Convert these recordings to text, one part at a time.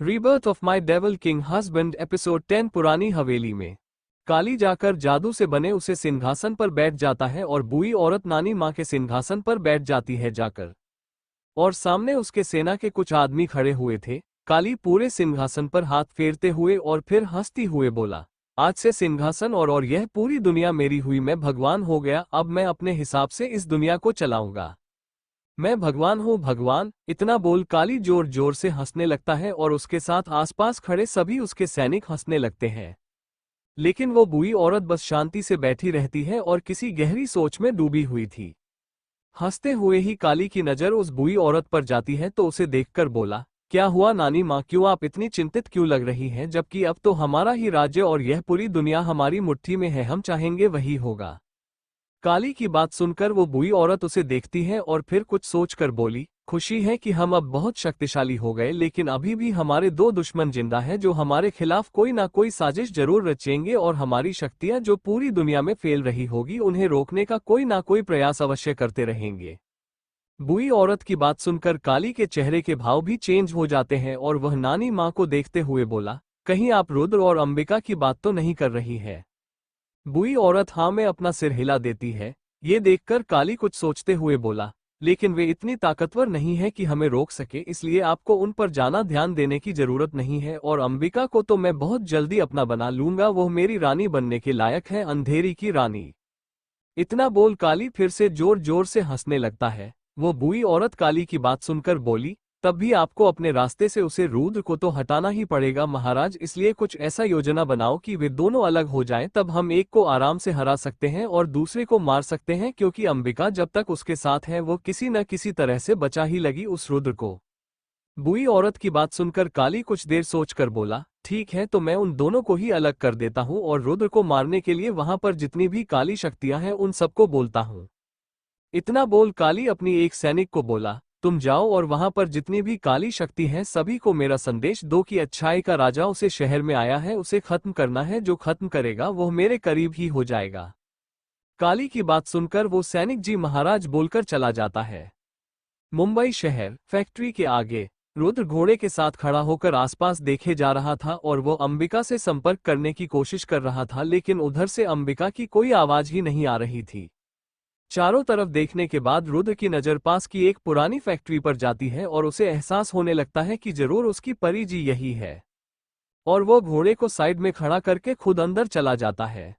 Rebirth of my devil king husband episode 10। पुरानी हवेली में काली जाकर जादू से बने उसे सिंहासन पर बैठ जाता है और बूढ़ी औरत नानी माँ के सिंहासन पर बैठ जाती है जाकर। और सामने उसके सेना के कुछ आदमी खड़े हुए थे। काली पूरे सिंहासन पर हाथ फेरते हुए और फिर हंसती हुए बोला, आज से सिंहासन और यह पूरी दुनिया मेरी हुई। मैं भगवान हो गया। अब मैं अपने हिसाब से इस दुनिया को चलाऊंगा। मैं भगवान हूँ भगवान। इतना बोल काली जोर जोर से हंसने लगता है और उसके साथ आसपास खड़े सभी उसके सैनिक हंसने लगते हैं। लेकिन वो बूढ़ी औरत बस शांति से बैठी रहती है और किसी गहरी सोच में डूबी हुई थी। हंसते हुए ही काली की नजर उस बूढ़ी औरत पर जाती है तो उसे देखकर बोला, क्या हुआ नानी माँ, क्यों आप इतनी चिंतित क्यों लग रही हैं, जबकि अब तो हमारा ही राज्य और यह पूरी दुनिया हमारी मुट्ठी में है। हम चाहेंगे वही होगा। काली की बात सुनकर वो बूढ़ी औरत उसे देखती है और फिर कुछ सोचकर बोली, खुशी है कि हम अब बहुत शक्तिशाली हो गए, लेकिन अभी भी हमारे दो दुश्मन जिंदा हैं जो हमारे खिलाफ कोई ना कोई साजिश जरूर रचेंगे और हमारी शक्तियां जो पूरी दुनिया में फैल रही होगी उन्हें रोकने का कोई ना कोई प्रयास अवश्य करते रहेंगे। बूढ़ी औरत की बात सुनकर काली के चेहरे के भाव भी चेंज हो जाते हैं और वह नानी माँ को देखते हुए बोला, कहीं आप रुद्र और अंबिका की बात तो नहीं कर रही है। बूढ़ी औरत हाँ में अपना सिर हिला देती है। ये देखकर काली कुछ सोचते हुए बोला, लेकिन वे इतनी ताकतवर नहीं है कि हमें रोक सके, इसलिए आपको उन पर जाना ध्यान देने की जरूरत नहीं है। और अंबिका को तो मैं बहुत जल्दी अपना बना लूंगा, वो मेरी रानी बनने के लायक है, अंधेरी की रानी। इतना बोल काली फिर से जोर जोर से हंसने लगता है। वो बूढ़ी औरत काली की बात सुनकर बोली, तब भी आपको अपने रास्ते से उसे रुद्र को तो हटाना ही पड़ेगा महाराज, इसलिए कुछ ऐसा योजना बनाओ कि वे दोनों अलग हो जाएं, तब हम एक को आराम से हरा सकते हैं और दूसरे को मार सकते हैं, क्योंकि अंबिका जब तक उसके साथ है वो किसी न किसी तरह से बचा ही लगी उस रुद्र को। बूढ़ी औरत की बात सुनकर काली कुछ देर सोचकर बोला, ठीक है, तो मैं उन दोनों को ही अलग कर देता हूँ और रुद्र को मारने के लिए वहां पर जितनी भी काली शक्तियां हैं उन सबको बोलता हूँ। इतना बोल काली अपनी एक सैनिक को बोला, तुम जाओ और वहां पर जितनी भी काली शक्ति हैं सभी को मेरा संदेश दो कि अच्छाई का राजा उसे शहर में आया है, उसे खत्म करना है। जो खत्म करेगा वो मेरे करीब ही हो जाएगा। काली की बात सुनकर वो सैनिक जी महाराज बोलकर चला जाता है। मुंबई शहर फैक्ट्री के आगे रुद्र घोड़े के साथ खड़ा होकर आसपास देखे जा रहा था और वो अंबिका से संपर्क करने की कोशिश कर रहा था, लेकिन उधर से अंबिका की कोई आवाज ही नहीं आ रही थी। चारों तरफ देखने के बाद रुद्र की नजर पास की एक पुरानी फैक्ट्री पर जाती है और उसे एहसास होने लगता है कि जरूर उसकी परी जी यही है। और वो घोड़े को साइड में खड़ा करके खुद अंदर चला जाता है।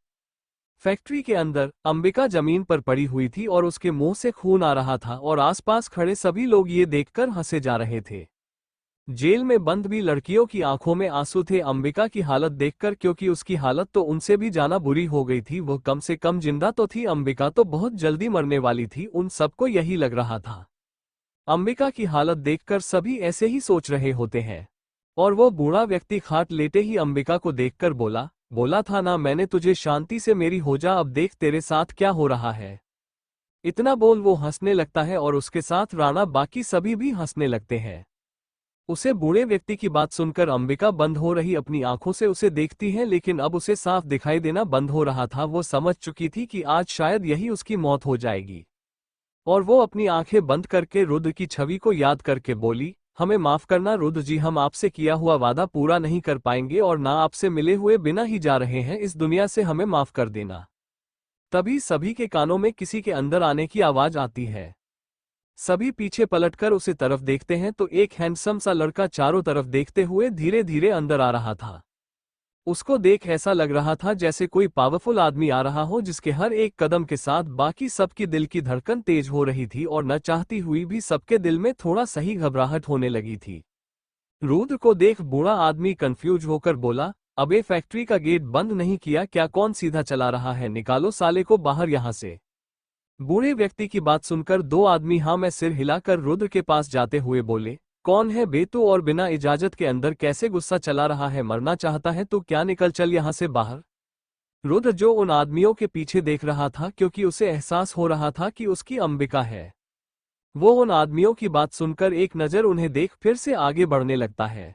फैक्ट्री के अंदर अंबिका जमीन पर पड़ी हुई थी और उसके मुंह से खून आ रहा था और आसपास खड़े सभी लोग ये देखकर हंसे जा रहे थे। जेल में बंद भी लड़कियों की आंखों में आंसू थे अंबिका की हालत देखकर, क्योंकि उसकी हालत तो उनसे भी जाना बुरी हो गई थी। वो कम से कम जिंदा तो थी, अंबिका तो बहुत जल्दी मरने वाली थी, उन सबको यही लग रहा था। अंबिका की हालत देखकर सभी ऐसे ही सोच रहे होते हैं। और वो बूढ़ा व्यक्ति खाट लेटे ही अंबिका को देखकर बोला, बोला था ना मैंने तुझे शांति से मेरी हो जा, अब देख तेरे साथ क्या हो रहा है। इतना बोल वो हंसने लगता है और उसके साथ राणा बाकी सभी भी हंसने लगते हैं। उसे बूढ़े व्यक्ति की बात सुनकर अंबिका बंद हो रही अपनी आंखों से उसे देखती है, लेकिन अब उसे साफ दिखाई देना बंद हो रहा था। वो समझ चुकी थी कि आज शायद यही उसकी मौत हो जाएगी। और वो अपनी आंखें बंद करके रुद्र की छवि को याद करके बोली, हमें माफ करना रुद्र जी, हम आपसे किया हुआ वादा पूरा नहीं कर पाएंगे और ना आपसे मिले हुए बिना ही जा रहे हैं इस दुनिया से, हमें माफ कर देना। तभी सभी के कानों में किसी के अंदर आने की आवाज आती है। सभी पीछे पलटकर उसे तरफ देखते हैं तो एक हैंडसम सा लड़का चारों तरफ देखते हुए धीरे धीरे अंदर आ रहा था। उसको देख ऐसा लग रहा था जैसे कोई पावरफुल आदमी आ रहा हो, जिसके हर एक कदम के साथ बाकी सबकी दिल की धड़कन तेज हो रही थी और न चाहती हुई भी सबके दिल में थोड़ा सही घबराहट होने लगी थी। रुद्र को देख बूढ़ा आदमी कंफ्यूज होकर बोला, अबे फैक्ट्री का गेट बंद नहीं किया क्या, कौन सीधा चला रहा है, निकालो साले को बाहर यहां से। बूढ़े व्यक्ति की बात सुनकर दो आदमी हाँ में सिर हिलाकर रुद्र के पास जाते हुए बोले, कौन है बे तू और बिना इजाजत के अंदर कैसे गुस्सा चला रहा है, मरना चाहता है तो क्या, निकल चल यहां से बाहर। रुद्र जो उन आदमियों के पीछे देख रहा था, क्योंकि उसे एहसास हो रहा था कि उसकी अंबिका है। वो उन आदमियों की बात सुनकर एक नजर उन्हें देख फिर से आगे बढ़ने लगता है।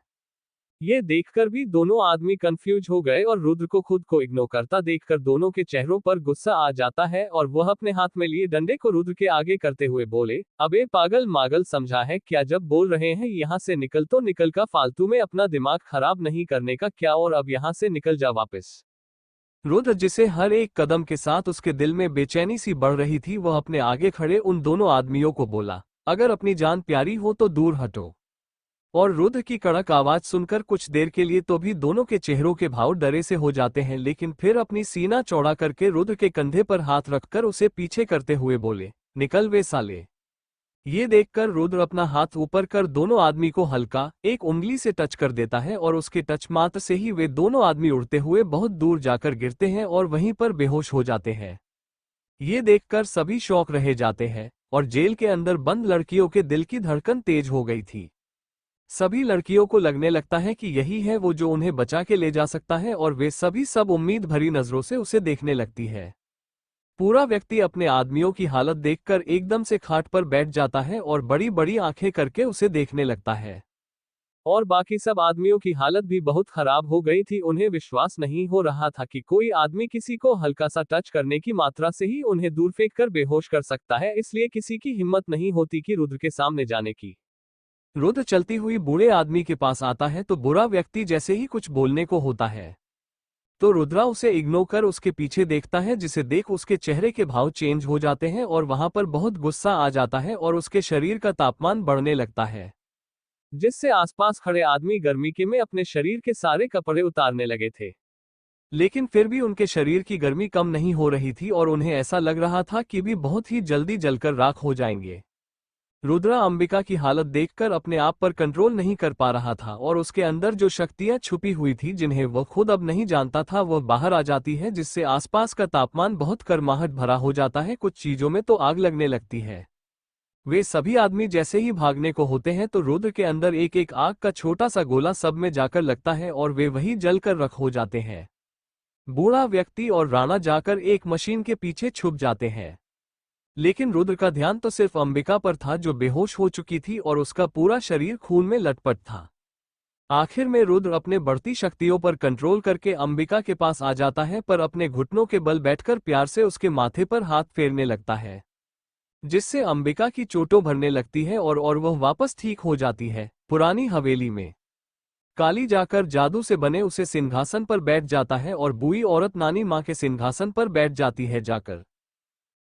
ये देखकर भी दोनों आदमी कंफ्यूज हो गए और रुद्र को खुद को इग्नोर करता देखकर दोनों के चेहरों पर गुस्सा आ जाता है और वह अपने हाथ में लिए डंडे को रुद्र के आगे करते हुए बोले, अबे पागल मागल समझा है क्या, जब बोल रहे हैं यहाँ से निकल तो निकल का, फालतू में अपना दिमाग खराब नहीं करने का क्या, और अब यहाँ से निकल जा वापस। रुद्र, जिसे हर एक कदम के साथ उसके दिल में बेचैनी सी बढ़ रही थी, वह अपने आगे खड़े उन दोनों आदमियों को बोला, अगर अपनी जान प्यारी हो तो दूर हटो। और रुद्र की कड़क आवाज सुनकर कुछ देर के लिए तो भी दोनों के चेहरों के भाव डरे से हो जाते हैं, लेकिन फिर अपनी सीना चौड़ा करके रुद्र के कंधे पर हाथ रखकर उसे पीछे करते हुए बोले, निकल वे साले। ये देखकर रुद्र अपना हाथ ऊपर कर दोनों आदमी को हल्का एक उंगली से टच कर देता है और उसके टच मात्र से ही वे दोनों आदमी उड़ते हुए बहुत दूर जाकर गिरते हैं और वहीं पर बेहोश हो जाते हैं। ये देखकर सभी शौक रह जाते हैं और जेल के अंदर बंद लड़कियों के दिल की धड़कन तेज हो गई थी। सभी लड़कियों को लगने लगता है कि यही है वो जो उन्हें बचा के ले जा सकता है और वे सभी सब उम्मीद भरी नजरों से उसे देखने लगती है। पूरा व्यक्ति अपने आदमियों की हालत देखकर एकदम से खाट पर बैठ जाता है और बड़ी बड़ी आंखें करके उसे देखने लगता है। और बाकी सब आदमियों की हालत भी बहुत खराब हो गई थी, उन्हें विश्वास नहीं हो रहा था कि कोई आदमी किसी को हल्का सा टच करने की मात्रा से ही उन्हें दूर फेंक कर बेहोश कर सकता है, इसलिए किसी की हिम्मत नहीं होती कि रुद्र के सामने जाने की। रुद्र चलती हुई बूढ़े आदमी के पास आता है तो बुरा व्यक्ति जैसे ही कुछ बोलने को होता है तो रुद्रा उसे इग्नोर कर उसके पीछे देखता है, जिसे देख उसके चेहरे के भाव चेंज हो जाते हैं और वहां पर बहुत गुस्सा आ जाता है और उसके शरीर का तापमान बढ़ने लगता है, जिससे आसपास खड़े आदमी गर्मी के में अपने शरीर के सारे कपड़े उतारने लगे थे। लेकिन फिर भी उनके शरीर की गर्मी कम नहीं हो रही थी और उन्हें ऐसा लग रहा था कि भी बहुत ही जल्दी जलकर राख हो जाएंगे। रुद्रा अंबिका की हालत देखकर अपने आप पर कंट्रोल नहीं कर पा रहा था और उसके अंदर जो शक्तियां छुपी हुई थी जिन्हें वह खुद अब नहीं जानता था, वह बाहर आ जाती है, जिससे आसपास का तापमान बहुत गर्माहट भरा हो जाता है, कुछ चीजों में तो आग लगने लगती है। वे सभी आदमी जैसे ही भागने को होते हैं तो रुद्र के अंदर एक एक आग का छोटा सा गोला सब में जाकर लगता है और वे वही जलकर रख हो जाते हैं। बूढ़ा व्यक्ति और राणा जाकर एक मशीन के पीछे छुप जाते हैं, लेकिन रुद्र का ध्यान तो सिर्फ अंबिका पर था जो बेहोश हो चुकी थी और उसका पूरा शरीर खून में लटपट था। आखिर में रुद्र अपने बढ़ती शक्तियों पर कंट्रोल करके अंबिका के पास आ जाता है, पर अपने घुटनों के बल बैठकर प्यार से उसके माथे पर हाथ फेरने लगता है, जिससे अंबिका की चोटों भरने लगती है और वह वापस ठीक हो जाती है। पुरानी हवेली में काली जाकर जादू से बने उसे सिंहासन पर बैठ जाता है और बूढ़ी औरत नानी माँ के सिंहासन पर बैठ जाती है जाकर,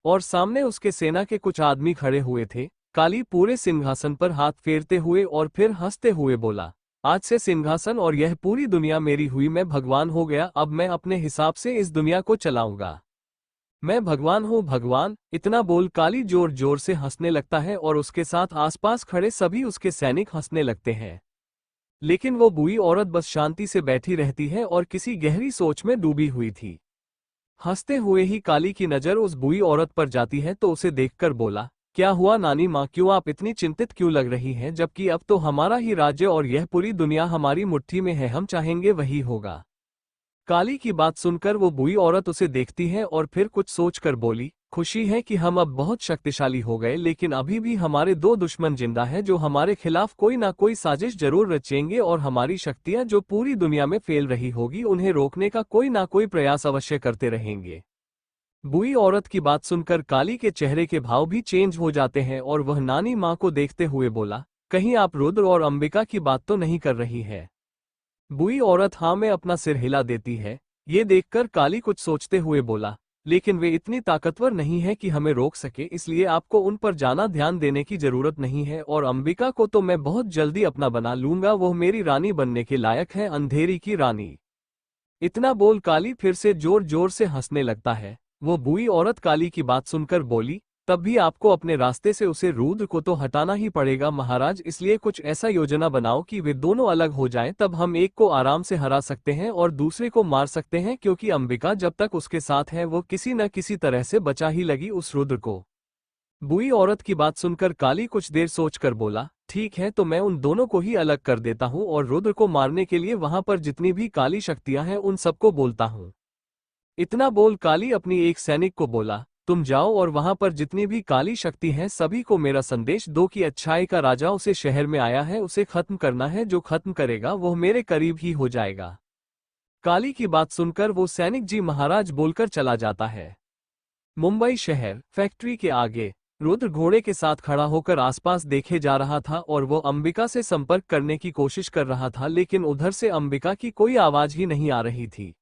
और सामने उसके सेना के कुछ आदमी खड़े हुए थे। काली पूरे सिंहासन पर हाथ फेरते हुए और फिर हंसते हुए बोला, आज से सिंहासन और यह पूरी दुनिया मेरी हुई, मैं भगवान हो गया, अब मैं अपने हिसाब से इस दुनिया को चलाऊंगा, मैं भगवान हूँ भगवान। इतना बोल काली जोर जोर से हंसने लगता है और उसके साथ आसपास खड़े सभी उसके सैनिक हंसने लगते हैं, लेकिन वो बूढ़ी औरत बस शांति से बैठी रहती है और किसी गहरी सोच में डूबी हुई थी। हंसते हुए ही काली की नजर उस बूढ़ी औरत पर जाती है तो उसे देखकर बोला, क्या हुआ नानी माँ, क्यों आप इतनी चिंतित क्यों लग रही हैं, जबकि अब तो हमारा ही राज्य और यह पूरी दुनिया हमारी मुट्ठी में है, हम चाहेंगे वही होगा। काली की बात सुनकर वो बूढ़ी औरत उसे देखती है और फिर कुछ सोचकर बोली, खुशी है कि हम अब बहुत शक्तिशाली हो गए, लेकिन अभी भी हमारे दो दुश्मन जिंदा हैं जो हमारे खिलाफ कोई ना कोई साजिश जरूर रचेंगे और हमारी शक्तियां जो पूरी दुनिया में फैल रही होगी उन्हें रोकने का कोई ना कोई प्रयास अवश्य करते रहेंगे। बूढ़ी औरत की बात सुनकर काली के चेहरे के भाव भी चेंज हो जाते हैं और वह नानी माँ को देखते हुए बोला, कहीं आप रुद्र और अंबिका की बात तो नहीं कर रही है। बूढ़ी औरत हाँ में अपना सिर हिला देती है। ये देखकर काली कुछ सोचते हुए बोला, लेकिन वे इतनी ताकतवर नहीं है कि हमें रोक सके, इसलिए आपको उन पर जाना ध्यान देने की जरूरत नहीं है, और अंबिका को तो मैं बहुत जल्दी अपना बना लूंगा, वो मेरी रानी बनने के लायक है, अंधेरी की रानी। इतना बोल काली फिर से जोर जोर से हंसने लगता है। वो बूढ़ी औरत काली की बात सुनकर बोली, तब भी आपको अपने रास्ते से उसे रुद्र को तो हटाना ही पड़ेगा महाराज, इसलिए कुछ ऐसा योजना बनाओ कि वे दोनों अलग हो जाएं, तब हम एक को आराम से हरा सकते हैं और दूसरे को मार सकते हैं, क्योंकि अंबिका जब तक उसके साथ है वो किसी न किसी तरह से बचा ही लगी उस रुद्र को। बूढ़ी औरत की बात सुनकर काली कुछ देर सोचकर बोला, ठीक है, तो मैं उन दोनों को ही अलग कर देता हूँ और रुद्र को मारने के लिए वहां पर जितनी भी काली शक्तियां हैं उन सबको बोलता हूँ। इतना बोल काली अपनी एक सैनिक को बोला, तुम जाओ और वहां पर जितनी भी काली शक्ति हैं सभी को मेरा संदेश दो कि अच्छाई का राजा उसे शहर में आया है, उसे खत्म करना है, जो खत्म करेगा वो मेरे करीब ही हो जाएगा। काली की बात सुनकर वो सैनिक जी महाराज बोलकर चला जाता है। मुंबई शहर, फैक्ट्री के आगे रुद्र घोड़े के साथ खड़ा होकर आसपास देखे जा रहा था और वो अंबिका से संपर्क करने की कोशिश कर रहा था, लेकिन उधर से अंबिका की कोई आवाज ही नहीं आ रही थी।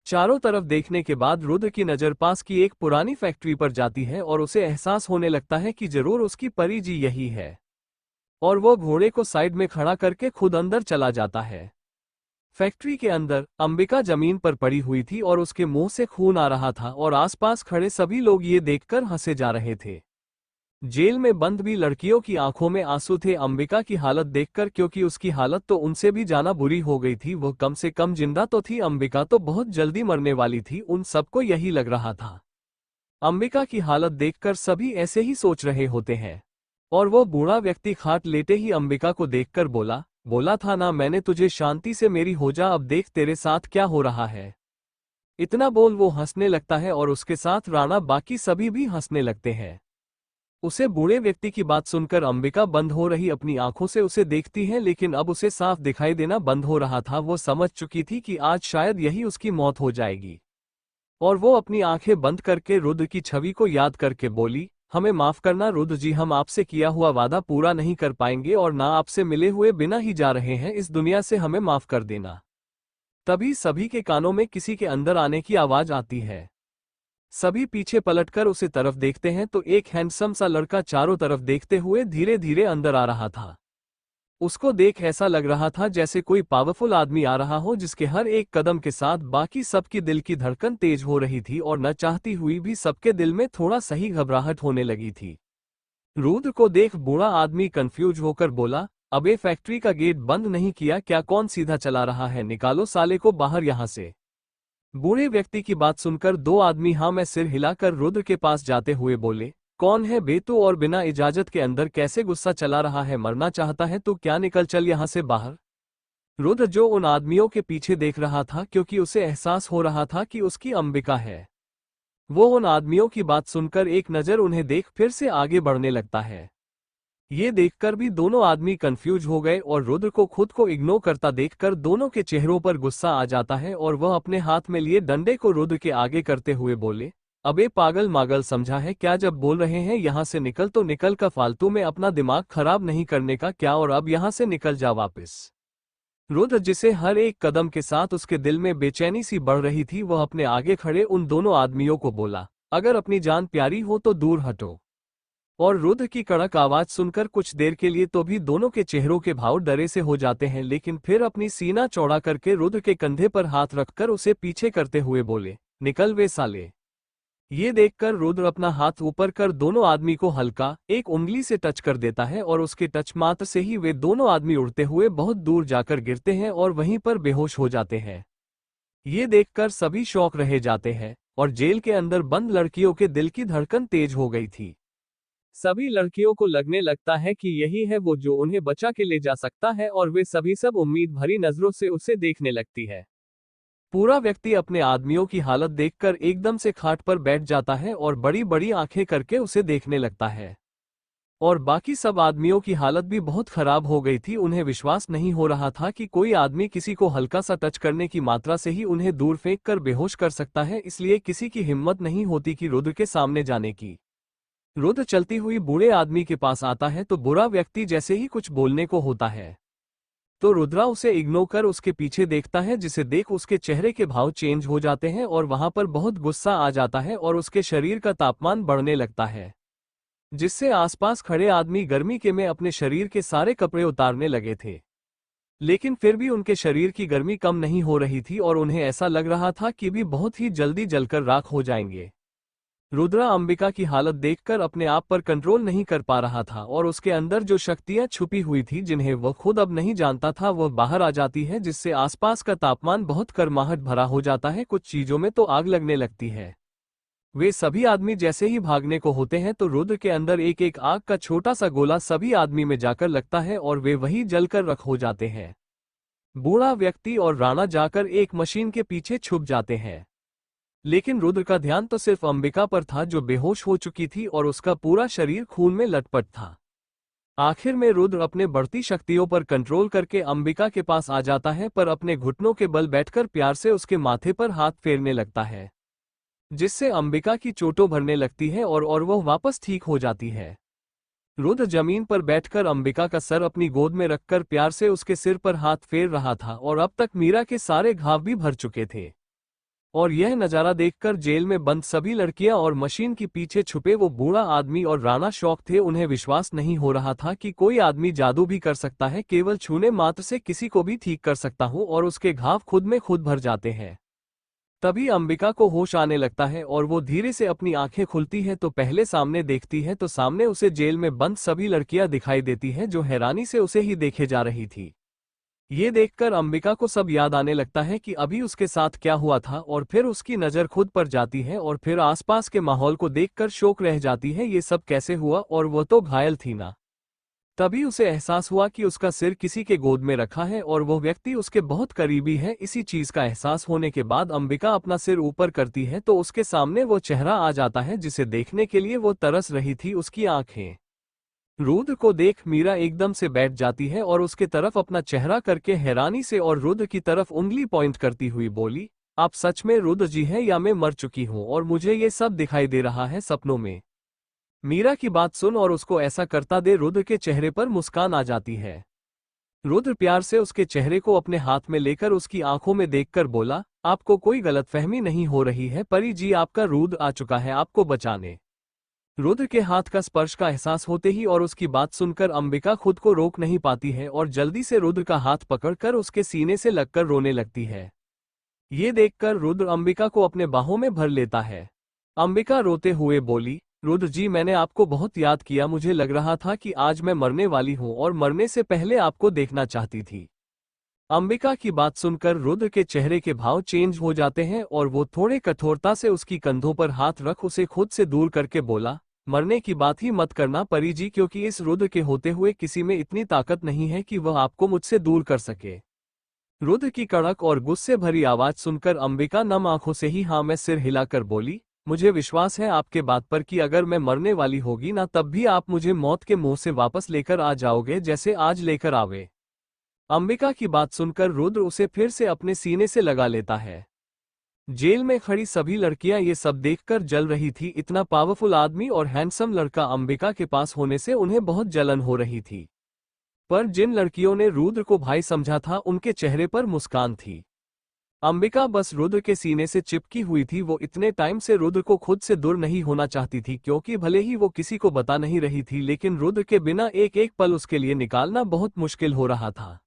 चारों तरफ देखने के बाद रुद्र की नजर पास की एक पुरानी फैक्ट्री पर जाती है और उसे एहसास होने लगता है कि जरूर उसकी परी जी यही है, और वो घोड़े को साइड में खड़ा करके खुद अंदर चला जाता है। फैक्ट्री के अंदर अंबिका जमीन पर पड़ी हुई थी और उसके मुंह से खून आ रहा था और आसपास खड़े सभी लोग ये देखकर हंसे जा रहे थे। जेल में बंद भी लड़कियों की आंखों में आंसू थे अंबिका की हालत देखकर, क्योंकि उसकी हालत तो उनसे भी जाना बुरी हो गई थी। वो कम से कम जिंदा तो थी, अंबिका तो बहुत जल्दी मरने वाली थी, उन सबको यही लग रहा था। अंबिका की हालत देखकर सभी ऐसे ही सोच रहे होते हैं। और वो बूढ़ा व्यक्ति खाट लेटे ही अंबिका को देखकर बोला था ना मैंने तुझे शांति से मेरी हो जा, अब देख तेरे साथ क्या हो रहा है। इतना बोल वो हंसने लगता है और उसके साथ राणा बाकी सभी भी हंसने लगते हैं। उसे बूढ़े व्यक्ति की बात सुनकर अंबिका बंद हो रही अपनी आंखों से उसे देखती है, लेकिन अब उसे साफ दिखाई देना बंद हो रहा था। वो समझ चुकी थी कि आज शायद यही उसकी मौत हो जाएगी, और वो अपनी आंखें बंद करके रुद्र की छवि को याद करके बोली, हमें माफ करना रुद्र जी, हम आपसे किया हुआ वादा पूरा नहीं कर पाएंगे और ना आपसे मिले हुए बिना ही जा रहे हैं इस दुनिया से, हमें माफ कर देना। तभी सभी के कानों में किसी के अंदर आने की आवाज आती है। सभी पीछे पलटकर उसे तरफ देखते हैं तो एक हैंडसम सा लड़का चारों तरफ देखते हुए धीरे धीरे अंदर आ रहा था। उसको देख ऐसा लग रहा था जैसे कोई पावरफुल आदमी आ रहा हो, जिसके हर एक कदम के साथ बाकी सबकी दिल की धड़कन तेज हो रही थी और न चाहती हुई भी सबके दिल में थोड़ा सही घबराहट होने लगी थी। रुद्र को देख बूढ़ा आदमी कंफ्यूज होकर बोला, अबे फैक्ट्री का गेट बंद नहीं किया क्या? कौन सीधा चला रहा है? निकालो साले को बाहर यहां से। बूढ़े व्यक्ति की बात सुनकर दो आदमी हाँ में सिर हिलाकर रुद्र के पास जाते हुए बोले, कौन है बे तू और बिना इजाजत के अंदर कैसे गुस्सा चला रहा है? मरना चाहता है तो क्या? निकल चल यहां से बाहर। रुद्र जो उन आदमियों के पीछे देख रहा था, क्योंकि उसे एहसास हो रहा था कि उसकी अंबिका है, वो उन आदमियों की बात सुनकर एक नजर उन्हें देख फिर से आगे बढ़ने लगता है। ये देखकर भी दोनों आदमी कंफ्यूज हो गए और रुद्र को खुद को इग्नोर करता देखकर दोनों के चेहरों पर गुस्सा आ जाता है और वह अपने हाथ में लिए डंडे को रुद्र के आगे करते हुए बोले, अबे पागल मागल समझा है क्या? जब बोल रहे हैं यहां से निकल तो निकल का, फालतू में अपना दिमाग खराब नहीं करने का क्या? और अब यहां से निकल जा वापस। रुद्र जिसे हर एक कदम के साथ उसके दिल में बेचैनी सी बढ़ रही थी, वह अपने आगे खड़े उन दोनों आदमियों को बोला, अगर अपनी जान प्यारी हो तो दूर हटो। और रुद्र की कड़क आवाज सुनकर कुछ देर के लिए तो भी दोनों के चेहरों के भाव डरे से हो जाते हैं, लेकिन फिर अपनी सीना चौड़ा करके रुद्र के कंधे पर हाथ रखकर उसे पीछे करते हुए बोले, निकल वे साले। ये देखकर रुद्र अपना हाथ ऊपर कर दोनों आदमी को हल्का एक उंगली से टच कर देता है और उसके टच मात्र से ही वे दोनों आदमी उड़ते हुए बहुत दूर जाकर गिरते हैं और वहीं पर बेहोश हो जाते हैं। ये देखकर सभी शौक रह जाते हैं और जेल के अंदर बंद लड़कियों के दिल की धड़कन तेज हो गई थी। सभी लड़कियों को लगने लगता है कि यही है वो जो उन्हें बचा के ले जा सकता है और वे सभी सब उम्मीद भरी नजरों से उसे देखने लगती है। पूरा व्यक्ति अपने आदमियों की हालत देखकर एकदम से खाट पर बैठ जाता है और बड़ी बड़ी आंखें करके उसे देखने लगता है। और बाकी सब आदमियों की हालत भी बहुत खराब हो गई थी, उन्हें विश्वास नहीं हो रहा था कि कोई आदमी किसी को हल्का सा टच करने की मात्रा से ही उन्हें दूर फेंक कर बेहोश कर सकता है, इसलिए किसी की हिम्मत नहीं होती कि रुद्र के सामने जाने की। रुद्र चलती हुई बूढ़े आदमी के पास आता है तो बुरा व्यक्ति जैसे ही कुछ बोलने को होता है तो रुद्रा उसे इग्नोर कर उसके पीछे देखता है, जिसे देख उसके चेहरे के भाव चेंज हो जाते हैं और वहां पर बहुत गुस्सा आ जाता है और उसके शरीर का तापमान बढ़ने लगता है, जिससे आसपास खड़े आदमी गर्मी के में अपने शरीर के सारे कपड़े उतारने लगे थे। लेकिन फिर भी उनके शरीर की गर्मी कम नहीं हो रही थी और उन्हें ऐसा लग रहा था कि भी बहुत ही जल्दी जलकर राख हो जाएंगे। रुद्रा अंबिका की हालत देखकर अपने आप पर कंट्रोल नहीं कर पा रहा था और उसके अंदर जो शक्तियां छुपी हुई थी जिन्हें वह खुद अब नहीं जानता था, वह बाहर आ जाती है, जिससे आसपास का तापमान बहुत गर्माहट भरा हो जाता है। कुछ चीजों में तो आग लगने लगती है। वे सभी आदमी जैसे ही भागने को होते हैं तो रुद्र के अंदर एक एक आग का छोटा सा गोला सभी आदमी में जाकर लगता है और वे वही जलकर रख हो जाते हैं। बूढ़ा व्यक्ति और राणा जाकर एक मशीन के पीछे छुप जाते हैं। लेकिन रुद्र का ध्यान तो सिर्फ अंबिका पर था, जो बेहोश हो चुकी थी और उसका पूरा शरीर खून में लटपट था। आखिर में रुद्र अपने बढ़ती शक्तियों पर कंट्रोल करके अंबिका के पास आ जाता है, पर अपने घुटनों के बल बैठकर प्यार से उसके माथे पर हाथ फेरने लगता है, जिससे अंबिका की चोटों भरने लगती है और वह वापस ठीक हो जाती है। रुद्र जमीन पर बैठकर अंबिका का सर अपनी गोद में रखकर प्यार से उसके सिर पर हाथ फेर रहा था, और अब तक मीरा के सारे घाव भी भर चुके थे। और यह नजारा देखकर जेल में बंद सभी लड़कियां और मशीन के पीछे छुपे वो बूढ़ा आदमी और राणा शौक थे। उन्हें विश्वास नहीं हो रहा था कि कोई आदमी जादू भी कर सकता है, केवल छूने मात्र से किसी को भी ठीक कर सकता हूं, और उसके घाव खुद में खुद भर जाते हैं। तभी अंबिका को होश आने लगता है और वो धीरे से अपनी आंखें खुलती है तो पहले सामने देखती है तो सामने उसे जेल में बंद सभी लड़कियां दिखाई देती हैं, जो हैरानी से उसे ही देखे जा रही थी। ये देखकर अंबिका को सब याद आने लगता है कि अभी उसके साथ क्या हुआ था, और फिर उसकी नज़र खुद पर जाती है और फिर आसपास के माहौल को देखकर शौक रह जाती है, ये सब कैसे हुआ, और वो तो घायल थी ना। तभी उसे एहसास हुआ कि उसका सिर किसी के गोद में रखा है और वो व्यक्ति उसके बहुत करीबी है। इसी चीज का एहसास होने के बाद अंबिका अपना सिर ऊपर करती है तो उसके सामने वो चेहरा आ जाता है जिसे देखने के लिए वो तरस रही थी, उसकी आंखें। रुद्र को देख मीरा एकदम से बैठ जाती है और उसके तरफ अपना चेहरा करके हैरानी से और रुद्र की तरफ उंगली पॉइंट करती हुई बोली, आप सच में रुद्र जी हैं या मैं मर चुकी हूं और मुझे ये सब दिखाई दे रहा है सपनों में। मीरा की बात सुन और उसको ऐसा करता दे रुद्र के चेहरे पर मुस्कान आ जाती है। रुद्र प्यार से उसके चेहरे को अपने हाथ में लेकर उसकी आंखों में देखकर बोला, आपको कोई गलतफहमी नहीं हो रही है परी जी, आपका रुद्र आ चुका है आपको बचाने। रुद्र के हाथ का स्पर्श का एहसास होते ही और उसकी बात सुनकर अंबिका खुद को रोक नहीं पाती है और जल्दी से रुद्र का हाथ पकड़कर उसके सीने से लगकर रोने लगती है। ये देखकर रुद्र अंबिका को अपने बाहों में भर लेता है। अंबिका रोते हुए बोली, रुद्र जी मैंने आपको बहुत याद किया, मुझे लग रहा था कि आज मैं मरने वाली हूं और मरने से पहले आपको देखना चाहती थी। अंबिका की बात सुनकर रुद्र के चेहरे के भाव चेंज हो जाते हैं और वो थोड़े कठोरता से उसकी कंधों पर हाथ रख उसे खुद से दूर करके बोला, मरने की बात ही मत करना परी जी, क्योंकि इस रुद्र के होते हुए किसी में इतनी ताकत नहीं है कि वह आपको मुझसे दूर कर सके। रुद्र की कड़क और गुस्से भरी आवाज सुनकर अंबिका नम आंखों से ही हाँ में सिर हिलाकर बोली, मुझे विश्वास है आपके बात पर कि अगर मैं मरने वाली होगी ना तब भी आप मुझे मौत के मुंह से वापस लेकर आ जाओगे, जैसे आज लेकर आवे। अंबिका की बात सुनकर रुद्र उसे फिर से अपने सीने से लगा लेता है। जेल में खड़ी सभी लड़कियां ये सब देखकर जल रही थी। इतना पावरफुल आदमी और हैंडसम लड़का अंबिका के पास होने से उन्हें बहुत जलन हो रही थी। पर जिन लड़कियों ने रुद्र को भाई समझा था उनके चेहरे पर मुस्कान थी। अंबिका बस रुद्र के सीने से चिपकी हुई थी। वो इतने टाइम से रुद्र को खुद से दूर नहीं होना चाहती थी, क्योंकि भले ही वो किसी को बता नहीं रही थी, लेकिन रुद्र के बिना एक एक पल उसके लिए निकालना बहुत मुश्किल हो रहा था।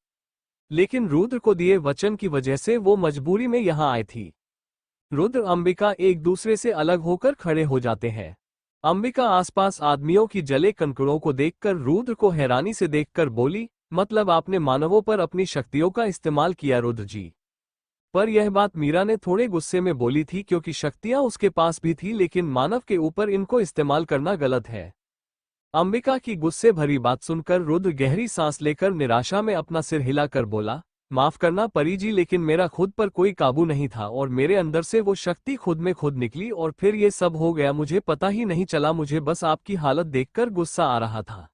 लेकिन रुद्र को दिए वचन की वजह से वो मजबूरी में यहाँ आई थी। रुद्र अंबिका एक दूसरे से अलग होकर खड़े हो जाते हैं। अंबिका आसपास आदमियों की जले कंकड़ों को देखकर रुद्र को हैरानी से देखकर बोली, मतलब आपने मानवों पर अपनी शक्तियों का इस्तेमाल किया रुद्र जी। पर यह बात मीरा ने थोड़े गुस्से में बोली थी, क्योंकि शक्तियां उसके पास भी थी, लेकिन मानव के ऊपर इनको इस्तेमाल करना गलत है। अंबिका की गुस्से भरी बात सुनकर रुद्र गहरी सांस लेकर निराशा में अपना सिर हिलाकर बोला, माफ करना परी जी, लेकिन मेरा खुद पर कोई काबू नहीं था और मेरे अंदर से वो शक्ति खुद में खुद निकली और फिर ये सब हो गया, मुझे पता ही नहीं चला, मुझे बस आपकी हालत देखकर गुस्सा आ रहा था।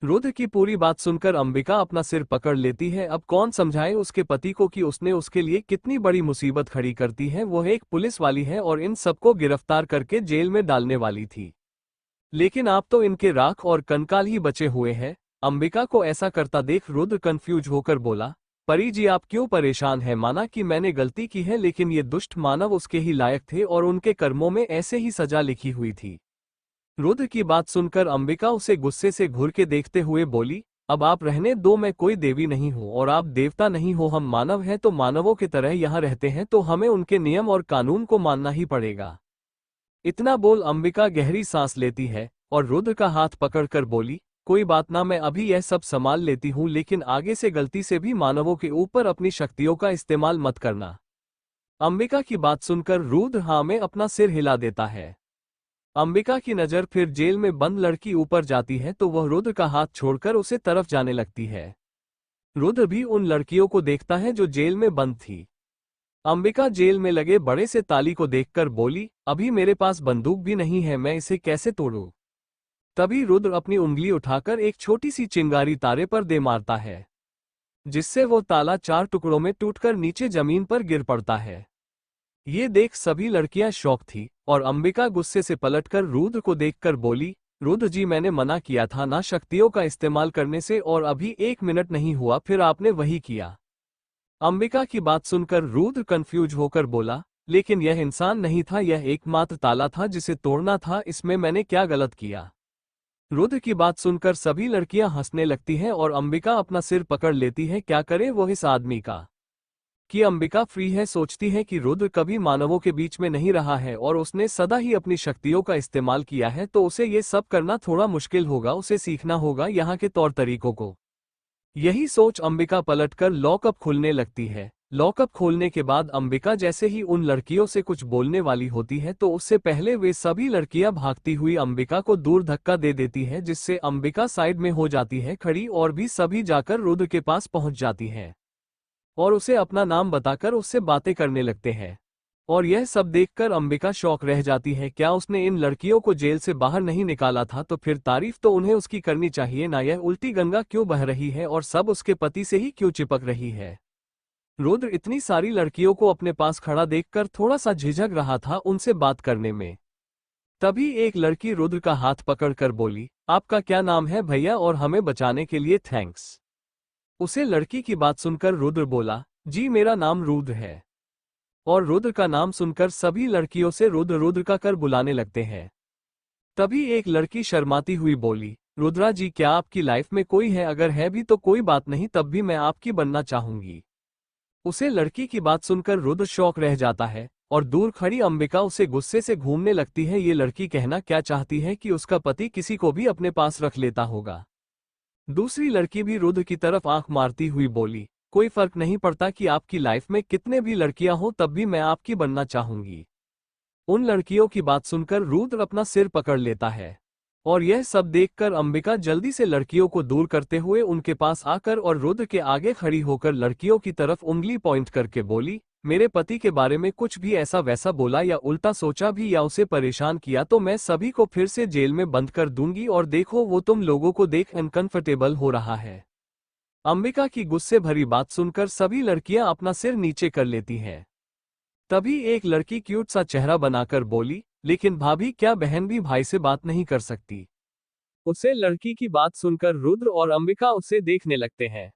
रुद्र की पूरी बात सुनकर अंबिका अपना सिर पकड़ लेती है। अब कौन समझाए उसके पति को कि उसने उसके लिए कितनी बड़ी मुसीबत खड़ी करती है। वो एक पुलिस वाली है और इन सबको गिरफ्तार करके जेल में डालने वाली थी, लेकिन आप तो इनके राख और कंकाल ही बचे हुए हैं। अंबिका को ऐसा करता देख रुद्र कंफ्यूज होकर बोला, परी जी आप क्यों परेशान हैं, माना कि मैंने गलती की है, लेकिन ये दुष्ट मानव उसके ही लायक थे और उनके कर्मों में ऐसे ही सजा लिखी हुई थी। रुद्र की बात सुनकर अंबिका उसे गुस्से से घूर के देखते हुए बोली, अब आप रहने दो, मैं कोई देवी नहीं हूं और आप देवता नहीं हो, हम मानव हैं तो मानवों की तरह यहाँ रहते हैं, तो हमें उनके नियम और कानून को मानना ही पड़ेगा। इतना बोल अंबिका गहरी सांस लेती है और रुद्र का हाथ पकड़कर बोली, कोई बात ना, मैं अभी यह सब संभाल लेती हूँ, लेकिन आगे से गलती से भी मानवों के ऊपर अपनी शक्तियों का इस्तेमाल मत करना। अंबिका की बात सुनकर रुद्र हाँ में अपना सिर हिला देता है। अंबिका की नजर फिर जेल में बंद लड़की ऊपर जाती है तो वह रुद्र का हाथ छोड़कर उसे तरफ जाने लगती है। रुद्र भी उन लड़कियों को देखता है जो जेल में बंद थी। अंबिका जेल में लगे बड़े से ताली को देखकर बोली, अभी मेरे पास बंदूक भी नहीं है, मैं इसे कैसे तोड़ूं? तभी रुद्र अपनी उंगली उठाकर एक छोटी सी चिंगारी तारे पर दे मारता है, जिससे वो ताला 4 टुकड़ों में टूटकर नीचे जमीन पर गिर पड़ता है। ये देख सभी लड़कियां शॉक थी और अंबिका गुस्से से पलटकर रुद्र को देखकर बोली, रुद्र जी, मैंने मना किया था ना शक्तियों का इस्तेमाल करने से, और अभी 1 मिनट नहीं हुआ फिर आपने वही किया। अंबिका की बात सुनकर रुद्र कंफ्यूज होकर बोला, लेकिन यह इंसान नहीं था, यह एकमात्र ताला था जिसे तोड़ना था, इसमें मैंने क्या गलत किया? रुद्र की बात सुनकर सभी लड़कियां हंसने लगती हैं और अंबिका अपना सिर पकड़ लेती है। क्या करे वो इस आदमी का? कि अंबिका फ्री है, सोचती है कि रुद्र कभी मानवों के बीच में नहीं रहा है और उसने सदा ही अपनी शक्तियों का इस्तेमाल किया है, तो उसे ये सब करना थोड़ा मुश्किल होगा, उसे सीखना होगा यहाँ के तौर तरीकों को। यही सोच अंबिका पलटकर लॉकअप खोलने लगती है। लॉकअप खोलने के बाद अंबिका जैसे ही उन लड़कियों से कुछ बोलने वाली होती है, तो उससे पहले वे सभी लड़कियां भागती हुई अंबिका को दूर धक्का दे देती है, जिससे अंबिका साइड में हो जाती है खड़ी, और भी सभी जाकर रुद्र के पास पहुंच जाती हैं और उसे अपना नाम बताकर उससे बातें करने लगते हैं। और यह सब देखकर अंबिका शॉक रह जाती है। क्या उसने इन लड़कियों को जेल से बाहर नहीं निकाला था? तो फिर तारीफ तो उन्हें उसकी करनी चाहिए ना, यह उल्टी गंगा क्यों बह रही है और सब उसके पति से ही क्यों चिपक रही है? रुद्र इतनी सारी लड़कियों को अपने पास खड़ा देखकर थोड़ा सा झिझक रहा था उनसे बात करने में। तभी एक लड़की रुद्र का हाथ पकड़कर बोली, आपका क्या नाम है भैया, और हमें बचाने के लिए थैंक्स। उसे लड़की की बात सुनकर रुद्र बोला, जी मेरा नाम रुद्र है। और रुद्र का नाम सुनकर सभी लड़कियों से रुद्र रुद्र का कर बुलाने लगते हैं। तभी एक लड़की शर्माती हुई बोली, रुद्रा जी, क्या आपकी लाइफ में कोई है? अगर है भी तो कोई बात नहीं, तब भी मैं आपकी बनना चाहूंगी। उसे लड़की की बात सुनकर रुद्र शॉक रह जाता है और दूर खड़ी अंबिका उसे गुस्से से घूमने लगती है। ये लड़की कहना क्या चाहती है कि उसका पति किसी को भी अपने पास रख लेता होगा। दूसरी लड़की भी रुद्र की तरफ आंख मारती हुई बोली, कोई फर्क नहीं पड़ता कि आपकी लाइफ में कितने भी लड़कियां हो, तब भी मैं आपकी बनना चाहूंगी। उन लड़कियों की बात सुनकर रुद्र अपना सिर पकड़ लेता है और यह सब देखकर अंबिका जल्दी से लड़कियों को दूर करते हुए उनके पास आकर और रुद्र के आगे खड़ी होकर लड़कियों की तरफ उंगली पॉइंट करके बोली, मेरे पति के बारे में कुछ भी ऐसा वैसा बोला या उल्टा सोचा भी या उसे परेशान किया तो मैं सभी को फिर से जेल में बंद कर दूंगी, और देखो वो तुम लोगों को देख अनकंफर्टेबल हो रहा है। अंबिका की गुस्से भरी बात सुनकर सभी लड़कियां अपना सिर नीचे कर लेती हैं। तभी एक लड़की क्यूट सा चेहरा बनाकर बोली, लेकिन भाभी, क्या बहन भी भाई से बात नहीं कर सकती? उसे लड़की की बात सुनकर रुद्र और अंबिका उसे देखने लगते हैं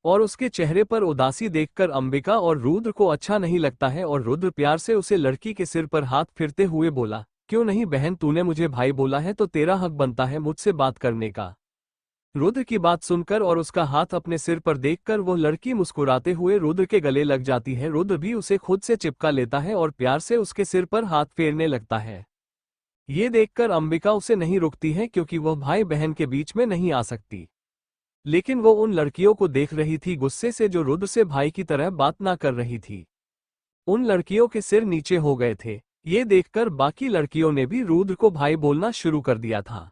और उसके चेहरे पर उदासी देखकर अंबिका और रुद्र को अच्छा नहीं लगता है, और रुद्र प्यार से उसे लड़की के सिर पर हाथ फिरते हुए बोला, क्यों नहीं बहन, तूने मुझे भाई बोला है तो तेरा हक बनता है मुझसे बात करने का। रुद्र की बात सुनकर और उसका हाथ अपने सिर पर देखकर वो लड़की मुस्कुराते हुए रुद्र के गले लग जाती है। रुद्र भी उसे खुद से चिपका लेता है और प्यार से उसके सिर पर हाथ फेरने लगता है। ये देखकर अंबिका उसे नहीं रुकती है, क्योंकि वह भाई बहन के बीच में नहीं आ सकती। लेकिन वो उन लड़कियों को देख रही थी गुस्से से, जो रुद्र से भाई की तरह बात ना कर रही थी। उन लड़कियों के सिर नीचे हो गए थे। ये देखकर बाकी लड़कियों ने भी रुद्र को भाई बोलना शुरू कर दिया था।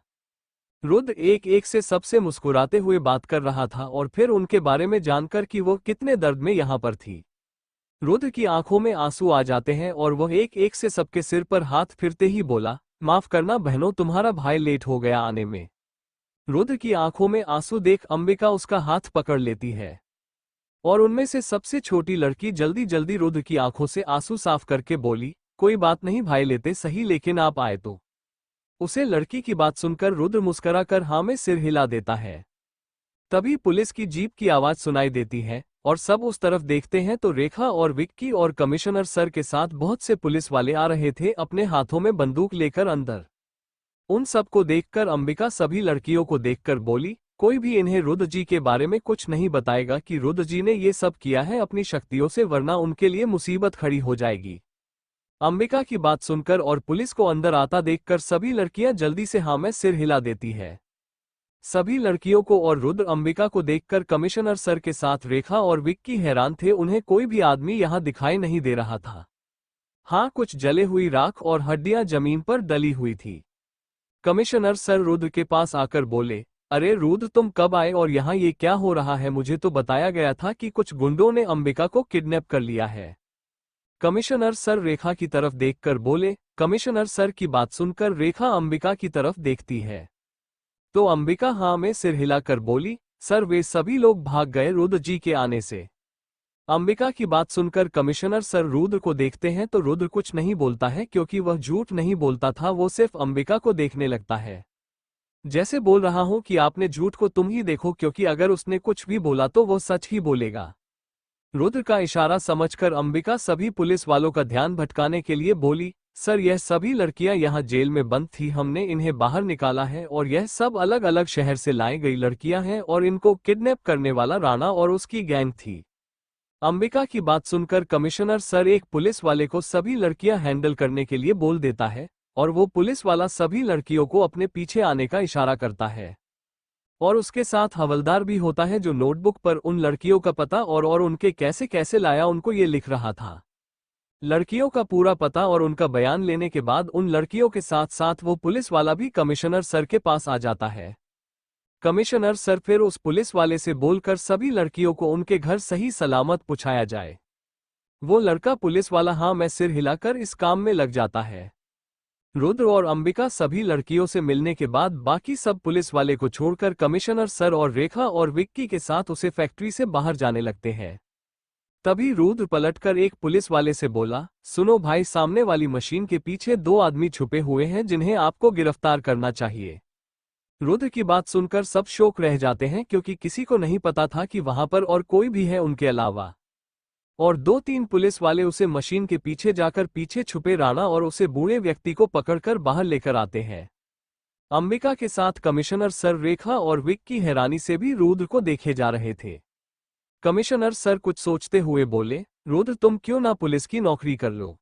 रुद्र एक एक से सबसे मुस्कुराते हुए बात कर रहा था और फिर उनके बारे में जानकर कि वो कितने दर्द में यहाँ पर थी, रुद्र की आंखों में आंसू आ जाते हैं और वह एक एक से सबके सिर पर हाथ फिरते ही बोला, माफ करना बहनों, तुम्हारा भाई लेट हो गया आने में। रुद्र की आंखों में आंसू देख अंबिका उसका हाथ पकड़ लेती है और उनमें से सबसे छोटी लड़की जल्दी जल्दी रुद्र की आंखों से आंसू साफ करके बोली, कोई बात नहीं भाई, लेते सही, लेकिन आप आए तो। उसे लड़की की बात सुनकर रुद्र मुस्कुराकर हाँ में सिर हिला देता है। तभी पुलिस की जीप की आवाज सुनाई देती है और सब उस तरफ देखते हैं तो रेखा और विक्की और कमिश्नर सर के साथ बहुत से पुलिस वाले आ रहे थे, अपने हाथों में बंदूक लेकर अंदर। उन सबको देखकर अंबिका सभी लड़कियों को देखकर बोली, कोई भी इन्हें रुद्र जी के बारे में कुछ नहीं बताएगा कि रुद्र जी ने ये सब किया है अपनी शक्तियों से, वरना उनके लिए मुसीबत खड़ी हो जाएगी। अंबिका की बात सुनकर और पुलिस को अंदर आता देखकर सभी लड़कियां जल्दी से हाँ में सिर हिला देती है। सभी लड़कियों को और रुद्र अंबिका को देखकर कमिश्नर सर के साथ रेखा और विक्की हैरान थे, उन्हें कोई भी आदमी यहाँ दिखाई नहीं दे रहा था। हाँ, कुछ जले हुई राख और हड्डियां जमीन पर डली हुई थी। कमिश्नर सर रुद्र के पास आकर बोले, अरे रुद्र, तुम कब आए और यहाँ ये क्या हो रहा है? मुझे तो बताया गया था कि कुछ गुंडों ने अंबिका को किडनैप कर लिया है। कमिश्नर सर रेखा की तरफ देखकर बोले। कमिश्नर सर की बात सुनकर रेखा अंबिका की तरफ देखती है तो अंबिका हाँ में सिर हिलाकर बोली, सर वे सभी लोग भाग गए रुद्र जी के आने से। अंबिका की बात सुनकर कमिश्नर सर रुद्र को देखते हैं तो रुद्र कुछ नहीं बोलता है क्योंकि वह झूठ नहीं बोलता था, वो सिर्फ अंबिका को देखने लगता है। जैसे बोल रहा हूं कि आपने झूठ को तुम ही देखो, क्योंकि अगर उसने कुछ भी बोला तो वो सच ही बोलेगा। रुद्र का इशारा समझकर अंबिका सभी पुलिस वालों का ध्यान भटकाने के लिए बोली, सर यह सभी लड़कियां यहाँ जेल में बंद थी, हमने इन्हें बाहर निकाला है और यह सब अलग अलग शहर से लाई गई लड़कियां हैं और इनको किडनैप करने वाला राणा और उसकी गैंग थी। अंबिका की बात सुनकर कमिश्नर सर एक पुलिस वाले को सभी लड़कियां हैंडल करने के लिए बोल देता है और वो पुलिस वाला सभी लड़कियों को अपने पीछे आने का इशारा करता है और उसके साथ हवलदार भी होता है जो नोटबुक पर उन लड़कियों का पता और उनके कैसे कैसे लाया उनको ये लिख रहा था। लड़कियों का पूरा पता और उनका बयान लेने के बाद उन लड़कियों के साथ साथ वो पुलिस वाला भी कमिश्नर सर के पास आ जाता है। कमिश्नर सर फिर उस पुलिस वाले से बोलकर सभी लड़कियों को उनके घर सही सलामत पहुंचाया जाए। वो लड़का पुलिस वाला हाँ मैं सिर हिलाकर इस काम में लग जाता है। रुद्र और अंबिका सभी लड़कियों से मिलने के बाद बाकी सब पुलिस वाले को छोड़कर कमिश्नर सर और रेखा और विक्की के साथ उसे फैक्ट्री से बाहर जाने लगते हैं। तभी रुद्र पलटकर एक पुलिस वाले से बोला, सुनो भाई, सामने वाली मशीन के पीछे 2 आदमी छुपे हुए हैं जिन्हें आपको गिरफ्तार करना चाहिए। रुद्र की बात सुनकर सब शौक रह जाते हैं क्योंकि किसी को नहीं पता था कि वहां पर और कोई भी है उनके अलावा। और 2-3 पुलिस वाले उसे मशीन के पीछे जाकर पीछे छुपे राणा और उसे बूढ़े व्यक्ति को पकड़कर बाहर लेकर आते हैं। अंबिका के साथ कमिश्नर सर, रेखा और विक्की हैरानी से भी रुद्र को देखे जा रहे थे। कमिश्नर सर कुछ सोचते हुए बोले, रुद्र तुम क्यों ना पुलिस की नौकरी कर लो।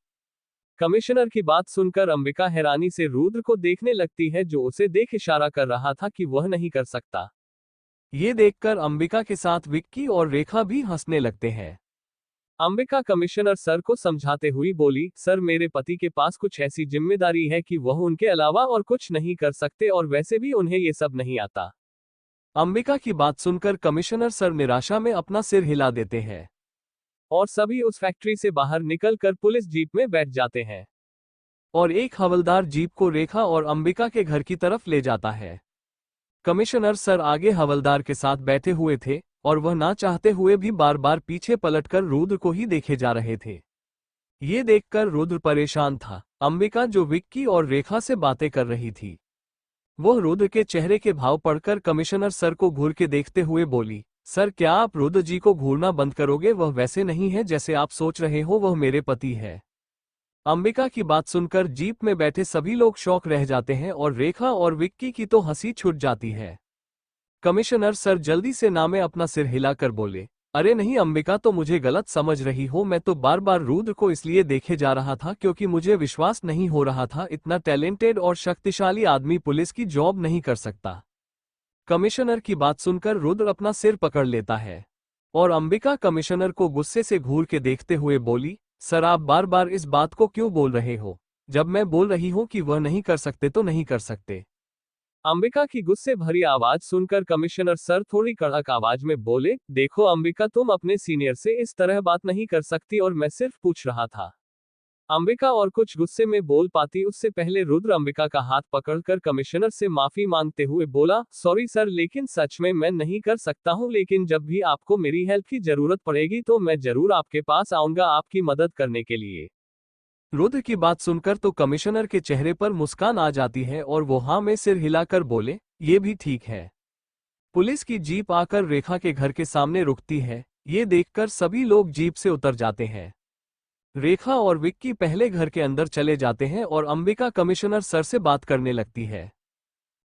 कमिश्नर की बात सुनकर अंबिका हैरानी से रुद्र को देखने लगती है जो उसे देख इशारा कर रहा था कि वह नहीं कर सकता। ये देखकर अंबिका के साथ विक्की और रेखा भी हंसने लगते हैं। अंबिका कमिश्नर सर को समझाते हुई बोली, सर मेरे पति के पास कुछ ऐसी जिम्मेदारी है कि वह उनके अलावा और कुछ नहीं कर सकते और वैसे भी उन्हें ये सब नहीं आता। अंबिका की बात सुनकर कमिश्नर सर निराशा में अपना सिर हिला देते हैं और सभी उस फैक्ट्री से बाहर निकलकर पुलिस जीप में बैठ जाते हैं और एक हवलदार जीप को रेखा और अंबिका के घर की तरफ ले जाता है। कमिश्नर सर आगे हवलदार के साथ बैठे हुए थे और वह ना चाहते हुए भी बार बार पीछे पलटकर रुद्र को ही देखे जा रहे थे। ये देखकर रुद्र परेशान था। अंबिका जो विक्की और रेखा से बातें कर रही थी, वह रुद्र के चेहरे के भाव पढ़कर कमिश्नर सर को घूर के देखते हुए बोली, सर क्या आप रुद्र जी को घूरना बंद करोगे? वह वैसे नहीं है जैसे आप सोच रहे हो, वह मेरे पति है। अंबिका की बात सुनकर जीप में बैठे सभी लोग शौक रह जाते हैं और रेखा और विक्की की तो हंसी छूट जाती है। कमिश्नर सर जल्दी से नामे अपना सिर हिलाकर बोले, अरे नहीं अंबिका, तो मुझे गलत समझ रही हो। मैं तो बार बार रुद्र को इसलिए देखे जा रहा था क्योंकि मुझे विश्वास नहीं हो रहा था इतना टैलेंटेड और शक्तिशाली आदमी पुलिस की जॉब नहीं कर सकता। कमिश्नर की बात सुनकर रुद्र अपना सिर पकड़ लेता है और अंबिका कमिश्नर को गुस्से से घूर के देखते हुए बोली, सर आप बार बार इस बात को क्यों बोल रहे हो? जब मैं बोल रही हूं कि वह नहीं कर सकते तो नहीं कर सकते। अंबिका की गुस्से भरी आवाज सुनकर कमिश्नर सर थोड़ी कड़क आवाज में बोले, देखो अंबिका, तुम अपने सीनियर से इस तरह बात नहीं कर सकती और मैं सिर्फ पूछ रहा था। अंबिका और कुछ गुस्से में बोल पाती उससे पहले रुद्र अंबिका का हाथ पकड़कर कमिश्नर से माफी मांगते हुए बोला, सॉरी सर, लेकिन सच में मैं नहीं कर सकता हूं, लेकिन जब भी आपको मेरी हेल्प की जरूरत पड़ेगी तो मैं जरूर आपके पास आऊंगा आपकी मदद करने के लिए। रुद्र की बात सुनकर तो कमिश्नर के चेहरे पर मुस्कान आ जाती है और वो हाँ में सिर हिलाकर बोले, ये भी ठीक है। पुलिस की जीप आकर रेखा के घर के सामने रुकती है। ये देखकर सभी लोग जीप से उतर जाते हैं। रेखा और विक्की पहले घर के अंदर चले जाते हैं और अंबिका कमिश्नर सर से बात करने लगती है।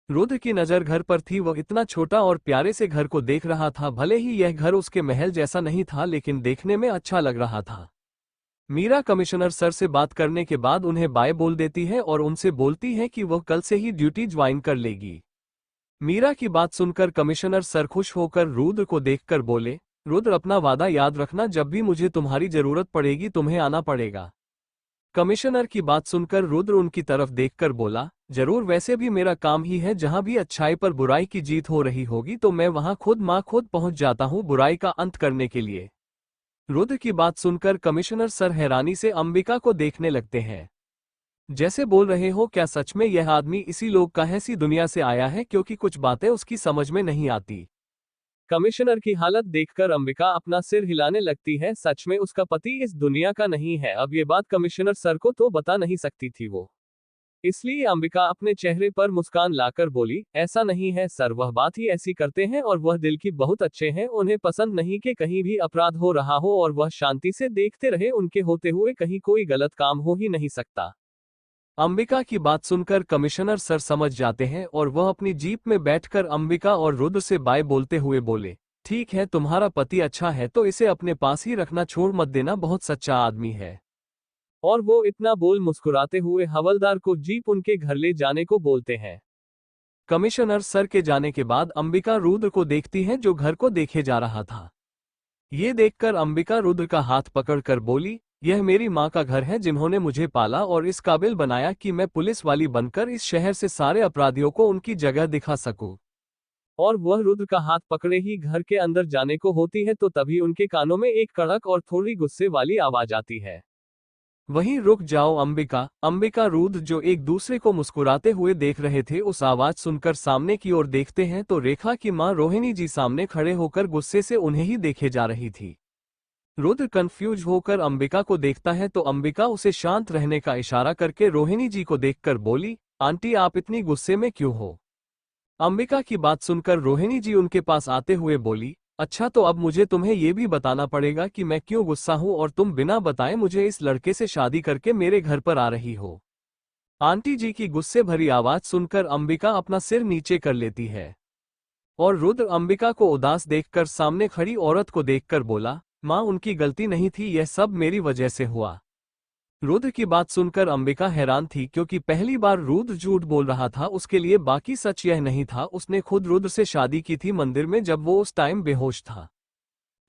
रुद्र की नजर घर पर थी। वह इतना छोटा और प्यारे से घर को देख रहा था। भले ही यह घर उसके महल जैसा नहीं था, लेकिन देखने में अच्छा लग रहा था। मीरा कमिश्नर सर से बात करने के बाद उन्हें बाय बोल देती है और उनसे बोलती है कि वह कल से ही ड्यूटी ज्वाइन कर लेगी। मीरा की बात सुनकर कमिश्नर सर खुश होकर रुद्र को देखकर बोले, रुद्र अपना वादा याद रखना, जब भी मुझे तुम्हारी जरूरत पड़ेगी तुम्हें आना पड़ेगा। कमिश्नर की बात सुनकर रुद्र उनकी तरफ देखकर बोला, जरूर, वैसे भी मेरा काम ही है, जहां भी अच्छाई पर बुराई की जीत हो रही होगी तो मैं वहां खुद पहुंच जाता हूं बुराई का अंत करने के लिए। रुद्र की बात सुनकर कमिश्नर सर हैरानी से अंबिका को देखने लगते हैं। जैसे बोल रहे हो क्या सच में यह आदमी इसी लोक का है, सी दुनिया से आया है, क्योंकि कुछ बातें उसकी समझ में नहीं आती। कमिश्नर की हालत देखकर अंबिका अपना सिर हिलाने लगती है। सच में उसका पति इस दुनिया का नहीं है। अब ये बात कमिश्नर सर को तो बता नहीं सकती थी वो, इसलिए अंबिका अपने चेहरे पर मुस्कान लाकर बोली, ऐसा नहीं है सर, वह बात ही ऐसी करते हैं और वह दिल की बहुत अच्छे हैं। उन्हें पसंद नहीं कि कहीं भी अपराध हो रहा हो और वह शांति से देखते रहे, उनके होते हुए कहीं कोई गलत काम हो ही नहीं सकता। अंबिका की बात सुनकर कमिश्नर सर समझ जाते हैं और वह अपनी जीप में बैठकर अंबिका और रुद्र से बाय बोलते हुए बोले, ठीक है, तुम्हारा पति अच्छा है तो इसे अपने पास ही रखना, छोड़ मत देना, बहुत सच्चा आदमी है। और वो इतना बोल मुस्कुराते हुए हवलदार को जीप उनके घर ले जाने को बोलते हैं। कमिश्नर सर के जाने के बाद अंबिका रुद्र को देखती है जो घर को देखे जा रहा था। ये देखकर अंबिका रुद्र का हाथ पकड़कर बोली, यह मेरी माँ का घर है जिन्होंने मुझे पाला और इस काबिल बनाया कि मैं पुलिस वाली बनकर इस शहर से सारे अपराधियों को उनकी जगह दिखा सकूं। और वह रुद्र का हाथ पकड़े ही घर के अंदर जाने को होती है तो तभी उनके कानों में एक कड़क और थोड़ी गुस्से वाली आवाज आती है, वहीं रुक जाओ अंबिका। अंबिका रुद्र जो एक दूसरे को मुस्कुराते हुए देख रहे थे उस आवाज सुनकर सामने की ओर देखते हैं तो रेखा की मां रोहिणी जी सामने खड़े होकर गुस्से से उन्हें ही देखे जा रही थी। रुद्र कंफ्यूज होकर अंबिका को देखता है तो अंबिका उसे शांत रहने का इशारा करके रोहिणी जी को देखकर बोली, आंटी आप इतनी गुस्से में क्यों हो? अंबिका की बात सुनकर रोहिणी जी उनके पास आते हुए बोली, अच्छा तो अब मुझे तुम्हें यह भी बताना पड़ेगा कि मैं क्यों गुस्सा हूं और तुम बिना बताए मुझे इस लड़के से शादी करके मेरे घर पर आ रही हो। आंटी जी की गुस्से भरी आवाज सुनकर अंबिका अपना सिर नीचे कर लेती है और रुद्र अंबिका को उदास देखकर सामने खड़ी औरत को देखकर बोला, मां उनकी गलती नहीं थी, यह सब मेरी वजह से हुआ। रुद्र की बात सुनकर अंबिका हैरान थी क्योंकि पहली बार रुद्र झूठ बोल रहा था, उसके लिए बाकी सच यह नहीं था। उसने खुद रुद्र से शादी की थी मंदिर में जब वो उस टाइम बेहोश था।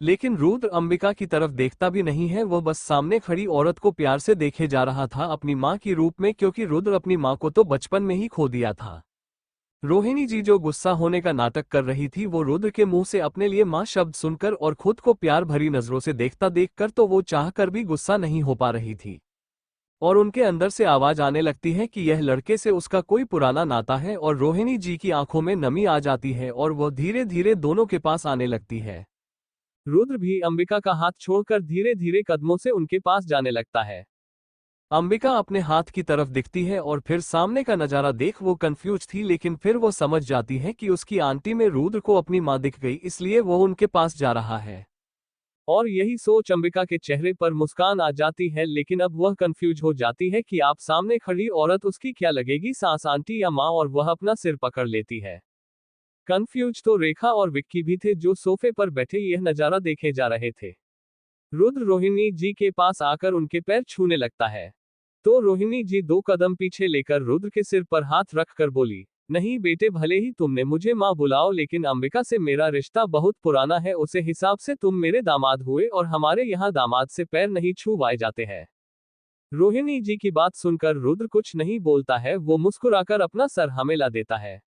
लेकिन रुद्र अंबिका की तरफ देखता भी नहीं है, वो बस सामने खड़ी औरत को प्यार से देखे जा रहा था अपनी मां की रूप में, क्योंकि रुद्र अपनी मां को तो बचपन में ही खो दिया था। रोहिणी जी जो गुस्सा होने का नाटक कर रही थी वो रुद्र के मुंह से अपने लिए मां शब्द सुनकर और खुद को प्यार भरी नजरों से देखता देखकर तो वो चाहकर भी गुस्सा नहीं हो पा रही थी और उनके अंदर से आवाज आने लगती है कि यह लड़के से उसका कोई पुराना नाता है और रोहिणी जी की आंखों में नमी आ जाती है और वह धीरे धीरे दोनों के पास आने लगती है। रुद्र भी अंबिका का हाथ छोड़कर धीरे धीरे कदमों से उनके पास जाने लगता है। अंबिका अपने हाथ की तरफ दिखती है और फिर सामने का नजारा देख वो कंफ्यूज थी, लेकिन फिर वो समझ जाती है कि उसकी आंटी में रुद्र को अपनी मां दिख गई, इसलिए वो उनके पास जा रहा है। और यही सोच अंबिका के चेहरे पर मुस्कान आ जाती है, लेकिन अब वह कंफ्यूज हो जाती है कि आप सामने खड़ी औरत उसकी क्या लगेगी, सास, आंटी या मां, और वह अपना सिर पकड़ लेती है। कंफ्यूज तो रेखा और विक्की भी थे जो सोफे पर बैठे यह नजारा देखे जा रहे थे। रुद्र रोहिणी जी के पास आकर उनके पैर छूने लगता है तो रोहिणी जी 2 कदम पीछे लेकर रुद्र के सिर पर हाथ रखकर बोली, नहीं बेटे, भले ही तुमने मुझे मां बुलाओ लेकिन अंबिका से मेरा रिश्ता बहुत पुराना है, उसे हिसाब से तुम मेरे दामाद हुए और हमारे यहाँ दामाद से पैर नहीं छुवाए जाते हैं। रोहिणी जी की बात सुनकर रुद्र कुछ नहीं बोलता है, वो मुस्कुराकर अपना सर हमेला देता है।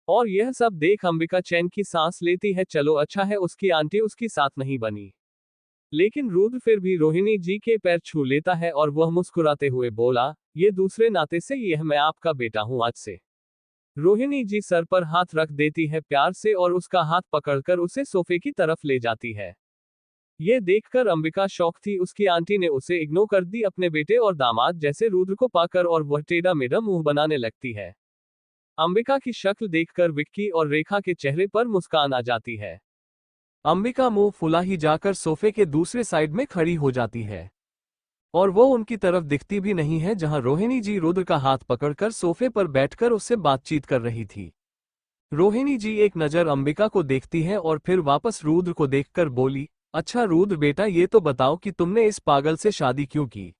और यह सब देख अंबिका चैन की सांस लेती है। चलो अच्छा है उसकी आंटी उसकी साथ नहीं बनी। लेकिन रुद्र फिर भी रोहिणी जी के पैर छू लेता है और वह मुस्कुराते हुए बोला, ये दूसरे नाते से यह मैं आपका बेटा हूं आज से। रोहिणी जी सर पर हाथ रख देती है प्यार से और उसका हाथ पकड़कर उसे सोफे की तरफ ले जाती है। यह देखकर अंबिका शॉक थी, उसकी आंटी ने उसे इग्नोर कर दी अपने बेटे और दामाद जैसे रुद्र को पाकर, और वह टेढ़ा मेढ़ा मुंह बनाने लगती है। अंबिका की शक्ल देखकर विक्की और रेखा के चेहरे पर मुस्कान आ जाती है। अंबिका मुंह फुला ही जाकर सोफे के दूसरे साइड में खड़ी हो जाती है और वो उनकी तरफ दिखती भी नहीं है जहां रोहिणी जी रुद्र का हाथ पकड़कर सोफे पर बैठकर उससे बातचीत कर रही थी। रोहिणी जी एक नजर अंबिका को देखती है और फिर वापस रुद्र को देखकर बोली, अच्छा रुद्र बेटा, ये तो बताओ कि तुमने इस पागल से शादी क्यों की?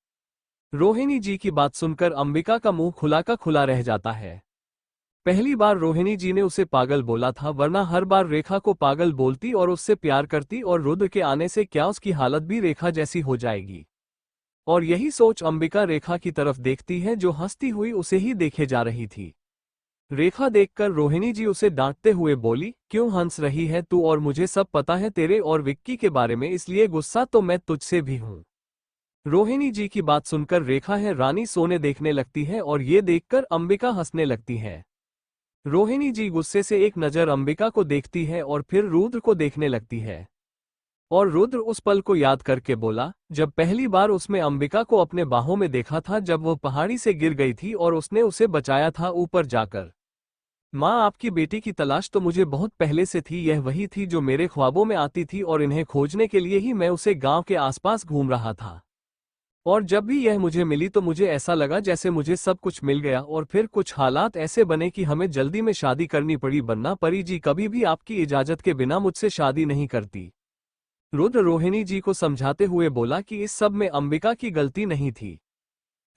रोहिणी जी की बात सुनकर अंबिका का मुंह खुला का खुला रह जाता है। पहली बार रोहिणी जी ने उसे पागल बोला था, वरना हर बार रेखा को पागल बोलती और उससे प्यार करती, और रुद्र के आने से क्या उसकी हालत भी रेखा जैसी हो जाएगी। और यही सोच अंबिका रेखा की तरफ देखती है जो हंसती हुई उसे ही देखे जा रही थी। रेखा देखकर रोहिणी जी उसे डांटते हुए बोली, क्यों हंस रही है तू, और मुझे सब पता है तेरे और विक्की के बारे में, इसलिए गुस्सा तो मैं तुझसे भी हूँ। रोहिणी जी की बात सुनकर रेखा है रानी सोने देखने लगती है और ये देखकर अंबिका हंसने लगती है। रोहिणी जी गुस्से से एक नज़र अंबिका को देखती है और फिर रुद्र को देखने लगती है। और रुद्र उस पल को याद करके बोला, जब पहली बार उसने अंबिका को अपने बाहों में देखा था, जब वो पहाड़ी से गिर गई थी और उसने उसे बचाया था ऊपर जाकर। माँ, आपकी बेटी की तलाश तो मुझे बहुत पहले से थी, यह वही थी जो मेरे ख्वाबों में आती थी और इन्हें खोजने के लिए ही मैं उसे गांव के आसपास घूम रहा था। और जब भी यह मुझे मिली तो मुझे ऐसा लगा जैसे मुझे सब कुछ मिल गया, और फिर कुछ हालात ऐसे बने कि हमें जल्दी में शादी करनी पड़ी, वरना परी जी कभी भी आपकी इजाजत के बिना मुझसे शादी नहीं करती। रुद्र रोहिणी जी को समझाते हुए बोला कि इस सब में अंबिका की गलती नहीं थी।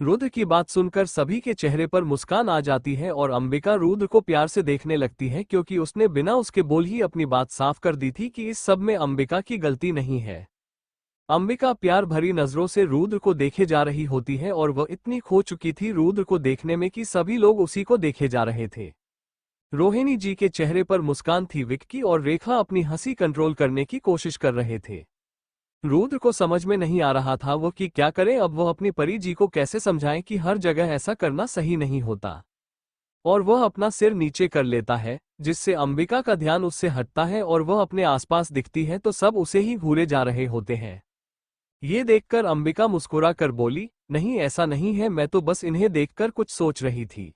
रुद्र की बात सुनकर सभी के चेहरे पर मुस्कान आ जाती है और अंबिका रुद्र को प्यार से देखने लगती है, क्योंकि उसने बिना उसके बोल ही अपनी बात साफ कर दी थी कि इस सब में अंबिका की गलती नहीं है। अंबिका प्यार भरी नजरों से रुद्र को देखे जा रही होती है और वह इतनी खो चुकी थी रुद्र को देखने में कि सभी लोग उसी को देखे जा रहे थे। रोहिणी जी के चेहरे पर मुस्कान थी, विक्की और रेखा अपनी हंसी कंट्रोल करने की कोशिश कर रहे थे। रुद्र को समझ में नहीं आ रहा था वो कि क्या करे, अब वह अपनी परी जी को कैसे समझाएं कि हर जगह ऐसा करना सही नहीं होता। और वह अपना सिर नीचे कर लेता है, जिससे अंबिका का ध्यान उससे हटता है और वह अपने आसपास दिखती है तो सब उसे ही घूरे जा रहे होते हैं। ये देखकर अंबिका मुस्कुरा कर बोली, नहीं ऐसा नहीं है, मैं तो बस इन्हें देखकर कुछ सोच रही थी।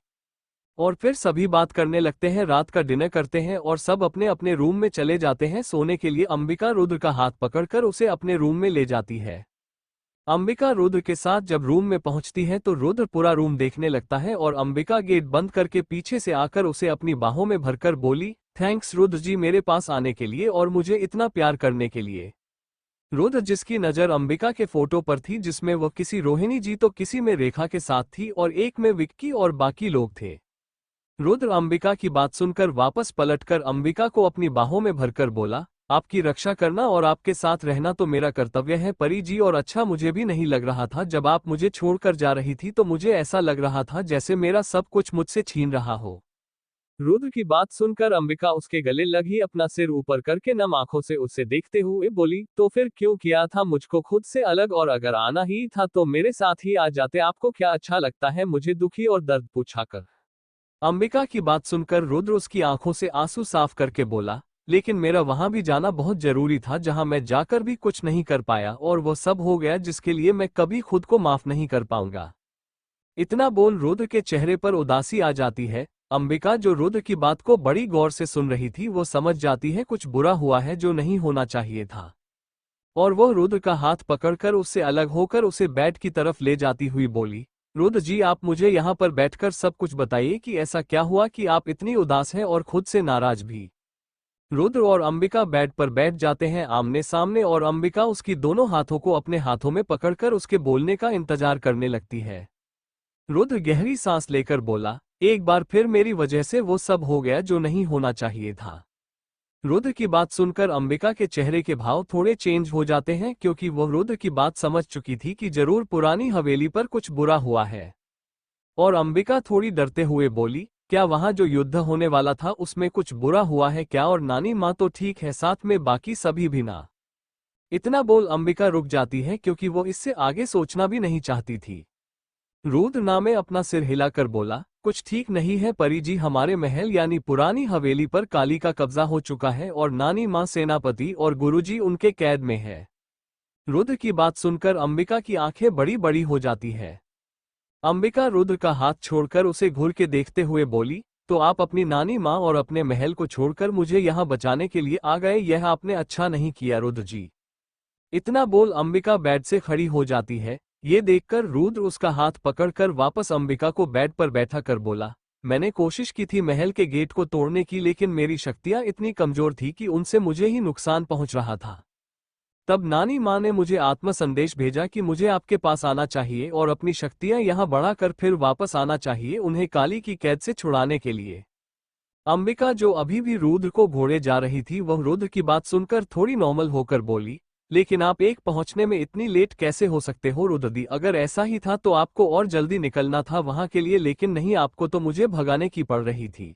और फिर सभी बात करने लगते हैं, रात का डिनर करते हैं और सब अपने अपने रूम में चले जाते हैं सोने के लिए। अंबिका रुद्र का हाथ पकड़कर उसे अपने रूम में ले जाती है। अंबिका रुद्र के साथ जब रूम में पहुंचती है तो रुद्र पूरा रूम देखने लगता है और अंबिका गेट बंद करके पीछे से आकर उसे अपनी बाहों में भरकर बोली, थैंक्स रुद्र जी मेरे पास आने के लिए और मुझे इतना प्यार करने के लिए। रुद्र जिसकी नज़र अंबिका के फोटो पर थी, जिसमें वह किसी रोहिणी जी तो किसी में रेखा के साथ थी और एक में विक्की और बाकी लोग थे। रुद्र अंबिका की बात सुनकर वापस पलटकर अंबिका को अपनी बाहों में भरकर बोला, आपकी रक्षा करना और आपके साथ रहना तो मेरा कर्तव्य है परी जी, और अच्छा मुझे भी नहीं लग रहा था, जब आप मुझे छोड़कर जा रही थी तो मुझे ऐसा लग रहा था जैसे मेरा सब कुछ मुझसे छीन रहा हो। रुद्र की बात सुनकर अंबिका उसके गले लगी, अपना सिर ऊपर करके नम आंखों से उसे देखते हुए बोली, तो फिर क्यों किया था मुझको खुद से अलग, और अगर आना ही था तो मेरे साथ ही आ जाते, आपको क्या अच्छा लगता है मुझे दुखी और दर्द पूछाकर। अंबिका की बात सुनकर रुद्र उसकी आंखों से आंसू साफ करके बोला, लेकिन मेरा वहां भी जाना बहुत जरूरी था, जहां मैं जाकर भी कुछ नहीं कर पाया, और वो सब हो गया जिसके लिए मैं कभी खुद को माफ नहीं कर पाऊंगा। इतना बोल रुद्र के चेहरे पर उदासी आ जाती है। अंबिका जो रुद्र की बात को बड़ी गौर से सुन रही थी, वो समझ जाती है कुछ बुरा हुआ है जो नहीं होना चाहिए था। और वह रुद्र का हाथ पकड़कर उससे अलग होकर उसे बेड की तरफ ले जाती हुई बोली, रुद्र जी आप मुझे यहाँ पर बैठकर सब कुछ बताइए कि ऐसा क्या हुआ कि आप इतनी उदास हैं और खुद से नाराज भी। रुद्र और अंबिका बेड पर बैठ जाते हैं आमने सामने, और अंबिका उसकी दोनों हाथों को अपने हाथों में पकड़कर उसके बोलने का इंतजार करने लगती है। रुद्र गहरी सांस लेकर बोला, एक बार फिर मेरी वजह से वो सब हो गया जो नहीं होना चाहिए था। रुद्र की बात सुनकर अंबिका के चेहरे के भाव थोड़े चेंज हो जाते हैं, क्योंकि वह रुद्र की बात समझ चुकी थी कि जरूर पुरानी हवेली पर कुछ बुरा हुआ है। और अंबिका थोड़ी डरते हुए बोली, क्या वहां जो युद्ध होने वाला था उसमें कुछ बुरा हुआ है क्या, और नानी माँ तो ठीक है, साथ में बाकी सभी भी ना। इतना बोल अंबिका रुक जाती है, क्योंकि वो इससे आगे सोचना भी नहीं चाहती थी। रुद्र नामे अपना सिर हिलाकर बोला, कुछ ठीक नहीं है परी जी, हमारे महल यानी पुरानी हवेली पर काली का कब्जा हो चुका है और नानी माँ सेनापति और गुरुजी उनके कैद में है। रुद्र की बात सुनकर अंबिका की आंखें बड़ी बड़ी हो जाती है। अंबिका रुद्र का हाथ छोड़कर उसे घूर के देखते हुए बोली, तो आप अपनी नानी माँ और अपने महल को छोड़कर मुझे यहाँ बचाने के लिए आ गए, यह आपने अच्छा नहीं किया रुद्र जी। इतना बोल अंबिका बेड से खड़ी हो जाती है। ये देखकर रुद्र उसका हाथ पकड़कर वापस अंबिका को बेड पर बैठा कर बोला, मैंने कोशिश की थी महल के गेट को तोड़ने की, लेकिन मेरी शक्तियां इतनी कमजोर थी कि उनसे मुझे ही नुकसान पहुंच रहा था। तब नानी माँ ने मुझे आत्म संदेश भेजा कि मुझे आपके पास आना चाहिए और अपनी शक्तियां यहां बढ़ाकर फिर वापस आना चाहिए, उन्हें काली की कैद से छुड़ाने के लिए। अंबिका जो अभी भी रुद्र को घोड़े जा रही थी, वह रुद्र की बात सुनकर थोड़ी नॉर्मल होकर बोली, लेकिन आप एक पहुंचने में इतनी लेट कैसे हो सकते हो रुद्रदी? अगर ऐसा ही था तो आपको और जल्दी निकलना था वहां के लिए, लेकिन नहीं, आपको तो मुझे भगाने की पड़ रही थी।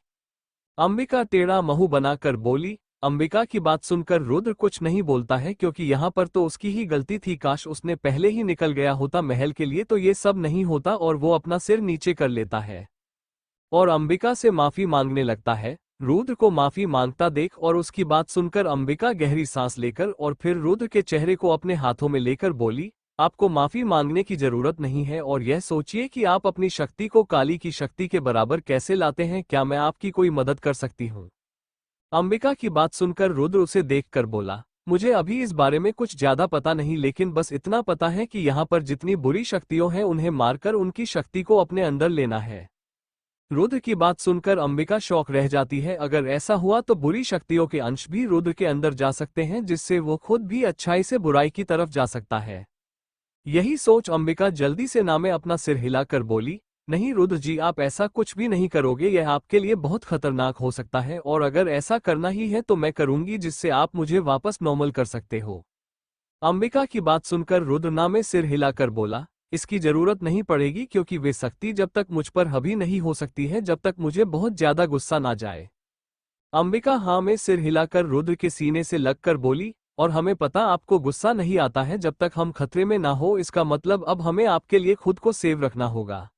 अंबिका टेढ़ा मुंह बनाकर बोली। अंबिका की बात सुनकर रुद्र कुछ नहीं बोलता है, क्योंकि यहाँ पर तो उसकी ही गलती थी। काश उसने पहले ही निकल गया होता महल के लिए तो ये सब नहीं होता, और वो अपना सिर नीचे कर लेता है और अंबिका से माफी मांगने लगता है। रुद्र को माफी मांगता देख और उसकी बात सुनकर अंबिका गहरी सांस लेकर और फिर रुद्र के चेहरे को अपने हाथों में लेकर बोली, आपको माफी मांगने की जरूरत नहीं है, और यह सोचिए कि आप अपनी शक्ति को काली की शक्ति के बराबर कैसे लाते हैं। क्या मैं आपकी कोई मदद कर सकती हूँ? अंबिका की बात सुनकर रुद्र उसे देखकर बोला, मुझे अभी इस बारे में कुछ ज्यादा पता नहीं, लेकिन बस इतना पता है कि यहाँ पर जितनी बुरी शक्तियों हैं उन्हें मारकर उनकी शक्ति को अपने अंदर लेना है। रुद्र की बात सुनकर अंबिका शौक रह जाती है। अगर ऐसा हुआ तो बुरी शक्तियों के अंश भी रुद्र के अंदर जा सकते हैं, जिससे वो खुद भी अच्छाई से बुराई की तरफ जा सकता है। यही सोच अंबिका जल्दी से नामे अपना सिर हिलाकर बोली, नहीं रुद्र जी, आप ऐसा कुछ भी नहीं करोगे, यह आपके लिए बहुत खतरनाक हो सकता है, और अगर ऐसा करना ही है तो मैं करूंगी, जिससे आप मुझे वापस नॉर्मल कर सकते हो। अंबिका की बात सुनकर रुद्र नामे सिर हिलाकर बोला, इसकी जरूरत नहीं पड़ेगी, क्योंकि वे शक्ति जब तक मुझ पर हावी नहीं हो सकती है जब तक मुझे बहुत ज्यादा गुस्सा ना जाए। अंबिका हाँ में सिर हिलाकर रुद्र के सीने से लगकर बोली, और हमें पता आपको गुस्सा नहीं आता है जब तक हम खतरे में ना हो, इसका मतलब अब हमें आपके लिए खुद को सेव रखना होगा।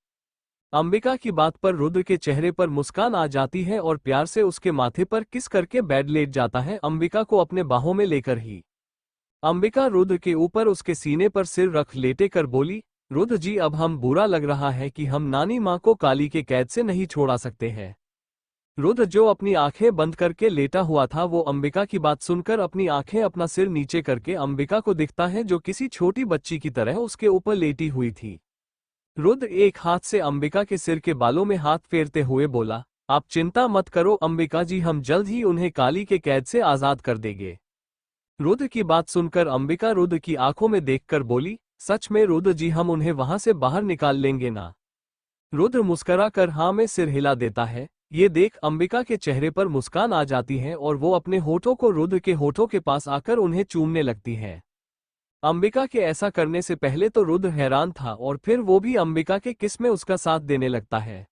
अंबिका की बात पर रुद्र के चेहरे पर मुस्कान आ जाती है और प्यार से उसके माथे पर किस करके बेड लेट जाता है, अंबिका को अपने बाहों में लेकर ही। अंबिका रुद्र के ऊपर उसके सीने पर सिर रख लेटे कर बोली, रुद्र जी, अब हम बुरा लग रहा है कि हम नानी माँ को काली के कैद से नहीं छोड़ा सकते हैं। रुद्र जो अपनी आंखें बंद करके लेटा हुआ था, वो अंबिका की बात सुनकर अपनी आंखें अपना सिर नीचे करके अंबिका को दिखता है, जो किसी छोटी बच्ची की तरह उसके ऊपर लेटी हुई थी। रुद्र एक हाथ से अंबिका के सिर के बालों में हाथ फेरते हुए बोला, आप चिंता मत करो अंबिका जी, हम जल्द ही उन्हें काली के कैद से आजाद कर देंगे। रुद्र की बात सुनकर अंबिका रुद्र की आंखों में देखकर बोली, सच में रुद्र जी, हम उन्हें वहां से बाहर निकाल लेंगे ना? रुद्र मुस्कुरा कर हाँ में सिर हिला देता है। ये देख अंबिका के चेहरे पर मुस्कान आ जाती है और वो अपने होठों को रुद्र के होठों के पास आकर उन्हें चूमने लगती है। अंबिका के ऐसा करने से पहले तो रुद्र हैरान था, और फिर वो भी अंबिका के किस में उसका साथ देने लगता है।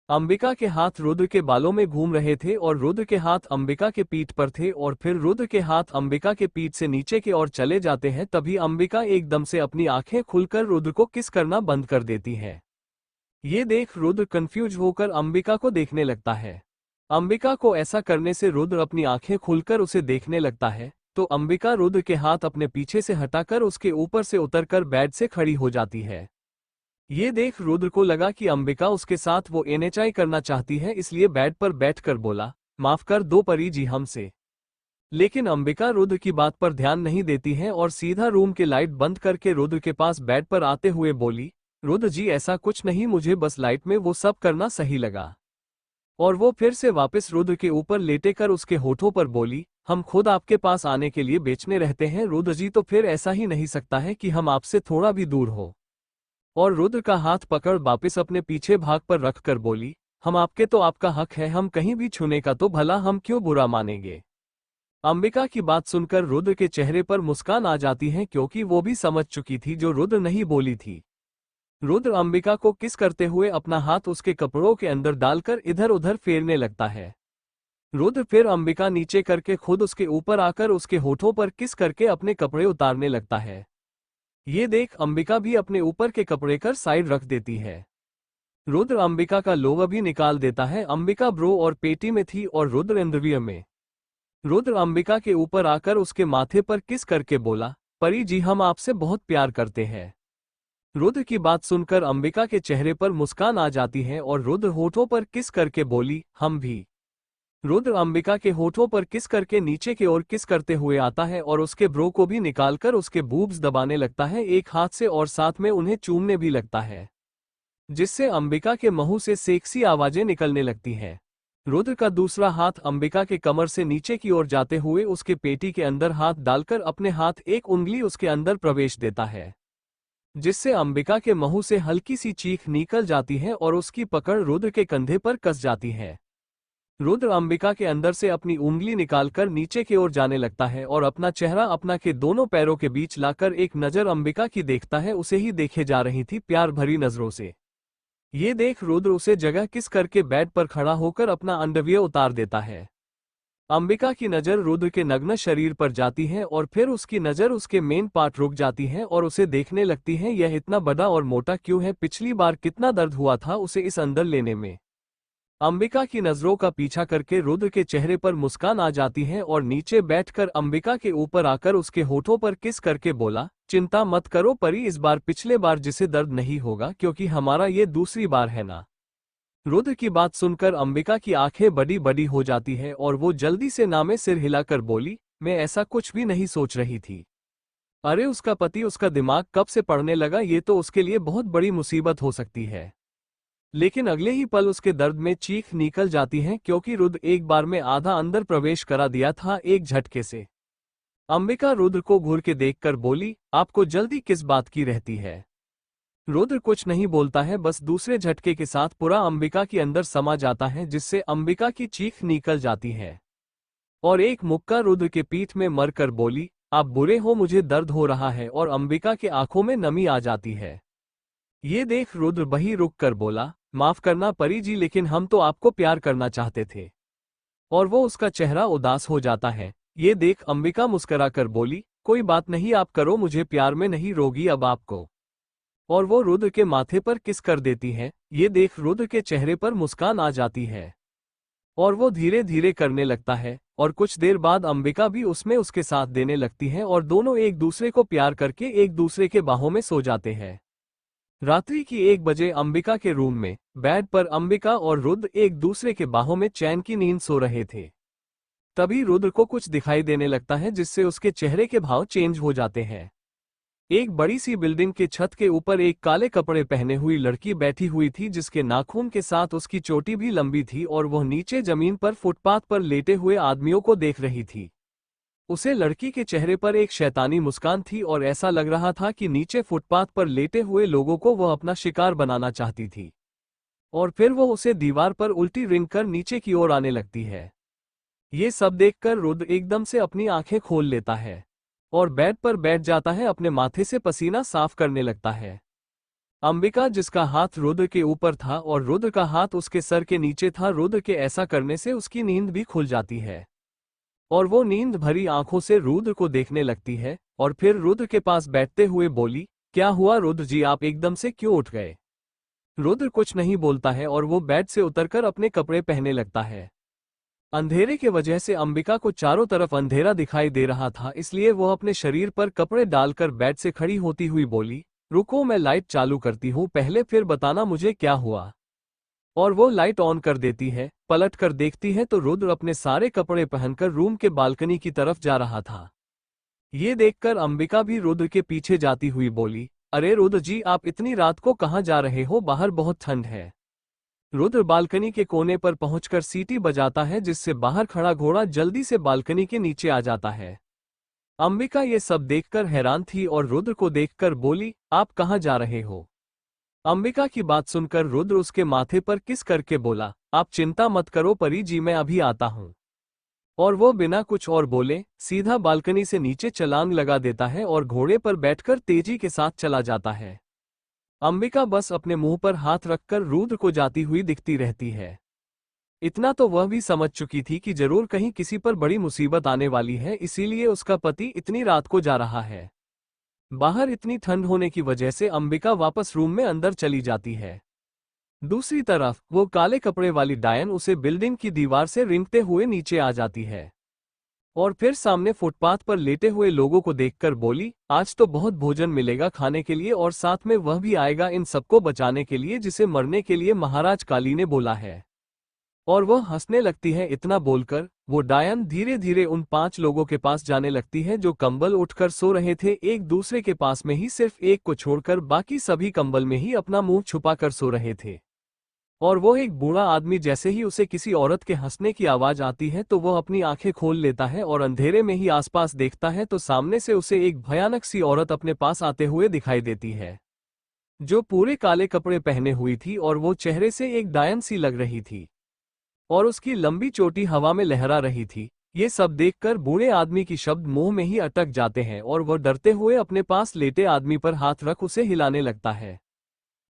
अंबिका के हाथ रुद्र के बालों में घूम रहे थे और रुद्र के हाथ अंबिका के पीठ पर थे, और फिर रुद्र के हाथ अंबिका के पीठ से नीचे की ओर चले जाते हैं। तभी अंबिका एकदम से अपनी आंखें खुलकर रुद्र को किस करना बंद कर देती है। ये देख रुद्र कंफ्यूज होकर अंबिका को देखने लगता है। अंबिका को ऐसा करने से रुद्र अपनी आंखें खुलकर उसे देखने लगता है, तो अंबिका रुद्र के हाथ अपने पीछे से हटाकर उसके ऊपर से उतरकर बेड से खड़ी हो जाती है। ये देख रुद्र को लगा कि अंबिका उसके साथ वो एनएचआई करना चाहती है, इसलिए बेड पर बैठकर बोला, माफ कर दो परी जी हमसे। लेकिन अंबिका रुद्र की बात पर ध्यान नहीं देती है और सीधा रूम के लाइट बंद करके रुद्र के पास बेड पर आते हुए बोली, रुद्र जी, ऐसा कुछ नहीं, मुझे बस लाइट में वो सब करना सही लगा। और वो फिर से वापस रुद्र के ऊपर लेटे कर उसके होठों पर बोली, हम खुद आपके पास आने के लिए बेचने रहते हैं रुद्र जी, तो फिर ऐसा ही नहीं सकता है कि हम आपसे थोड़ा भी दूर हो। और रुद्र का हाथ पकड़ वापिस अपने पीछे भाग पर रखकर बोली, हम आपके तो आपका हक है, हम कहीं भी छूने का तो भला हम क्यों बुरा मानेंगे। अंबिका की बात सुनकर रुद्र के चेहरे पर मुस्कान आ जाती है, क्योंकि वो भी समझ चुकी थी जो रुद्र नहीं बोली थी। रुद्र अंबिका को किस करते हुए अपना हाथ उसके कपड़ों के अंदर डालकर इधर उधर फेरने लगता है। रुद्र फिर अंबिका नीचे करके खुद उसके ऊपर आकर उसके होठों पर किस करके अपने कपड़े उतारने लगता है। ये देख अंबिका भी अपने ऊपर के कपड़े कर साइड रख देती है। रुद्र अंबिका का लोवर भी निकाल देता है। अंबिका ब्रो और पेटी में थी और रुद्र अंडरवियर में। रुद्र अंबिका के ऊपर आकर उसके माथे पर किस करके बोला, परी जी, हम आपसे बहुत प्यार करते हैं। रुद्र की बात सुनकर अंबिका के चेहरे पर मुस्कान आ जाती है और रुद्र होठों पर किस करके बोली, हम भी। रुद्र अंबिका के होठों पर किस करके नीचे की ओर किस करते हुए आता है और उसके ब्रो को भी निकालकर उसके बूब्स दबाने लगता है एक हाथ से, और साथ में उन्हें चूमने भी लगता है, जिससे अंबिका के मुंह से सेक्सी आवाजें निकलने लगती हैं। रुद्र का दूसरा हाथ अंबिका के कमर से नीचे की ओर जाते हुए उसके पेटी के अंदर हाथ डालकर अपने हाथ एक उंगली उसके अंदर प्रवेश देता है, जिससे अंबिका के मुंह से हल्की सी चीख निकल जाती है और उसकी पकड़ रुद्र के कंधे पर कस जाती है। रुद्र अंबिका के अंदर से अपनी उंगली निकालकर नीचे की ओर जाने लगता है और अपना चेहरा अपना के दोनों पैरों के बीच लाकर एक नजर अंबिका की देखता है। उसे ही देखे जा रही थी प्यार भरी नजरों से। ये देख रुद्र उसे जगह किस करके बेड पर खड़ा होकर अपना अंडरवियर उतार देता है। अंबिका की नजर रुद्र के नग्न शरीर पर जाती है और फिर उसकी नजर उसके मेन पार्ट रुक जाती है और उसे देखने लगती है, यह इतना बड़ा और मोटा क्यों है, पिछली बार कितना दर्द हुआ था उसे इस अंदर लेने में। अंबिका की नजरों का पीछा करके रुद्र के चेहरे पर मुस्कान आ जाती है और नीचे बैठकर अंबिका के ऊपर आकर उसके होठों पर किस करके बोला, चिंता मत करो परी, इस बार पिछले बार जिसे दर्द नहीं होगा क्योंकि हमारा ये दूसरी बार है ना। रुद्र की बात सुनकर अंबिका की आंखें बड़ी बड़ी हो जाती है और वो जल्दी से ना में सिर हिलाकर बोली, मैं ऐसा कुछ भी नहीं सोच रही थी। अरे उसका पति उसका दिमाग कब से पड़ने लगा, ये तो उसके लिए बहुत बड़ी मुसीबत हो सकती है। लेकिन अगले ही पल उसके दर्द में चीख निकल जाती है क्योंकि रुद्र एक बार में आधा अंदर प्रवेश करा दिया था एक झटके से। अंबिका रुद्र को घूर के देखकर बोली, आपको जल्दी किस बात की रहती है। रुद्र कुछ नहीं बोलता है, बस दूसरे झटके के साथ पूरा अंबिका के अंदर समा जाता है जिससे अंबिका की चीख निकल जाती है और एक मुक्का रुद्र के पीठ में मरकर बोली, आप बुरे हो, मुझे दर्द हो रहा है, और अंबिका के आंखों में नमी आ जाती है। ये देख रुद्र वहीं रुक कर बोला, माफ करना परी जी, लेकिन हम तो आपको प्यार करना चाहते थे। और वो उसका चेहरा उदास हो जाता है। ये देख अंबिका मुस्कुराकर बोली, कोई बात नहीं, आप करो, मुझे प्यार में नहीं रोगी अब आपको। और वो रुद्र के माथे पर किस कर देती है। ये देख रुद्र के चेहरे पर मुस्कान आ जाती है और वो धीरे धीरे करने लगता है और कुछ देर बाद अंबिका भी उसमें उसके साथ देने लगती है और दोनों एक दूसरे को प्यार करके एक दूसरे के बाहों में सो जाते हैं। रात्रि की 1 बजे अंबिका के रूम में बेड पर अंबिका और रुद्र एक दूसरे के बाहों में चैन की नींद सो रहे थे। तभी रुद्र को कुछ दिखाई देने लगता है जिससे उसके चेहरे के भाव चेंज हो जाते हैं। एक बड़ी सी बिल्डिंग के छत के ऊपर एक काले कपड़े पहने हुई लड़की बैठी हुई थी जिसके नाखून के साथ उसकी चोटी भी लंबी थी और वह नीचे जमीन पर फुटपाथ पर लेटे हुए आदमियों को देख रही थी। उसे लड़की के चेहरे पर एक शैतानी मुस्कान थी और ऐसा लग रहा था कि नीचे फुटपाथ पर लेटे हुए लोगों को वह अपना शिकार बनाना चाहती थी। और फिर वह उसे दीवार पर उल्टी रिंग कर नीचे की ओर आने लगती है। ये सब देखकर रुद्र एकदम से अपनी आंखें खोल लेता है और बेड पर बैठ जाता है, अपने माथे से पसीना साफ करने लगता है। अंबिका जिसका हाथ रुद्र के ऊपर था और रुद्र का हाथ उसके सर के नीचे था, रुद्र के ऐसा करने से उसकी नींद भी खुल जाती है और वो नींद भरी आंखों से रुद्र को देखने लगती है और फिर रुद्र के पास बैठते हुए बोली, क्या हुआ रुद्र जी, आप एकदम से क्यों उठ गए। रुद्र कुछ नहीं बोलता है और वो बेड से उतरकर अपने कपड़े पहनने लगता है। अंधेरे के वजह से अंबिका को चारों तरफ अंधेरा दिखाई दे रहा था, इसलिए वो अपने शरीर पर कपड़े डालकर बेड से खड़ी होती हुई बोली, रुको मैं लाइट चालू करती हूँ पहले, फिर बताना मुझे क्या हुआ। और वो लाइट ऑन कर देती है। पलट कर देखती है तो रुद्र अपने सारे कपड़े पहनकर रूम के बालकनी की तरफ जा रहा था। ये देखकर अंबिका भी रुद्र के पीछे जाती हुई बोली, अरे रुद्र जी, आप इतनी रात को कहाँ जा रहे हो, बाहर बहुत ठंड है। रुद्र बालकनी के कोने पर पहुंचकर सीटी बजाता है जिससे बाहर खड़ा घोड़ा जल्दी से बालकनी के नीचे आ जाता है। अंबिका ये सब देखकर हैरान थी और रुद्र को देखकर बोली, आप कहाँ जा रहे हो। अंबिका की बात सुनकर रुद्र उसके माथे पर किस करके बोला, आप चिंता मत करो परी जी, मैं अभी आता हूँ। और वो बिना कुछ और बोले सीधा बालकनी से नीचे छलांग लगा देता है और घोड़े पर बैठकर तेजी के साथ चला जाता है। अंबिका बस अपने मुंह पर हाथ रखकर रुद्र को जाती हुई दिखती रहती है। इतना तो वह भी समझ चुकी थी कि जरूर कहीं किसी पर बड़ी मुसीबत आने वाली है, इसीलिए उसका पति इतनी रात को जा रहा है। बाहर इतनी ठंड होने की वजह से अंबिका वापस रूम में अंदर चली जाती है। दूसरी तरफ वो काले कपड़े वाली डायन उसे बिल्डिंग की दीवार से रेंगते हुए नीचे आ जाती है और फिर सामने फुटपाथ पर लेटे हुए लोगों को देखकर बोली, आज तो बहुत भोजन मिलेगा खाने के लिए और साथ में वह भी आएगा इन सबको बचाने के लिए जिसे मरने के लिए महाराज काली ने बोला है। और वह हंसने लगती है। इतना बोलकर वो डायन धीरे धीरे उन 5 लोगों के पास जाने लगती है जो कंबल उठकर सो रहे थे एक दूसरे के पास में ही, सिर्फ एक को छोड़कर बाकी सभी कंबल में ही अपना मुंह छुपाकर सो रहे थे। और वो एक बूढ़ा आदमी जैसे ही उसे किसी औरत के हंसने की आवाज आती है तो वह अपनी आंखें खोल लेता है और अंधेरे में ही आसपास देखता है तो सामने से उसे एक भयानक सी औरत अपने पास आते हुए दिखाई देती है जो पूरे काले कपड़े पहने हुई थी और वो चेहरे से एक डायन सी लग रही थी। और उसकी लंबी चोटी हवा में लहरा रही थी। ये सब देखकर बूढ़े आदमी की शब्द मुंह में ही अटक जाते हैं और वह डरते हुए अपने पास लेटे आदमी पर हाथ रख उसे हिलाने लगता है।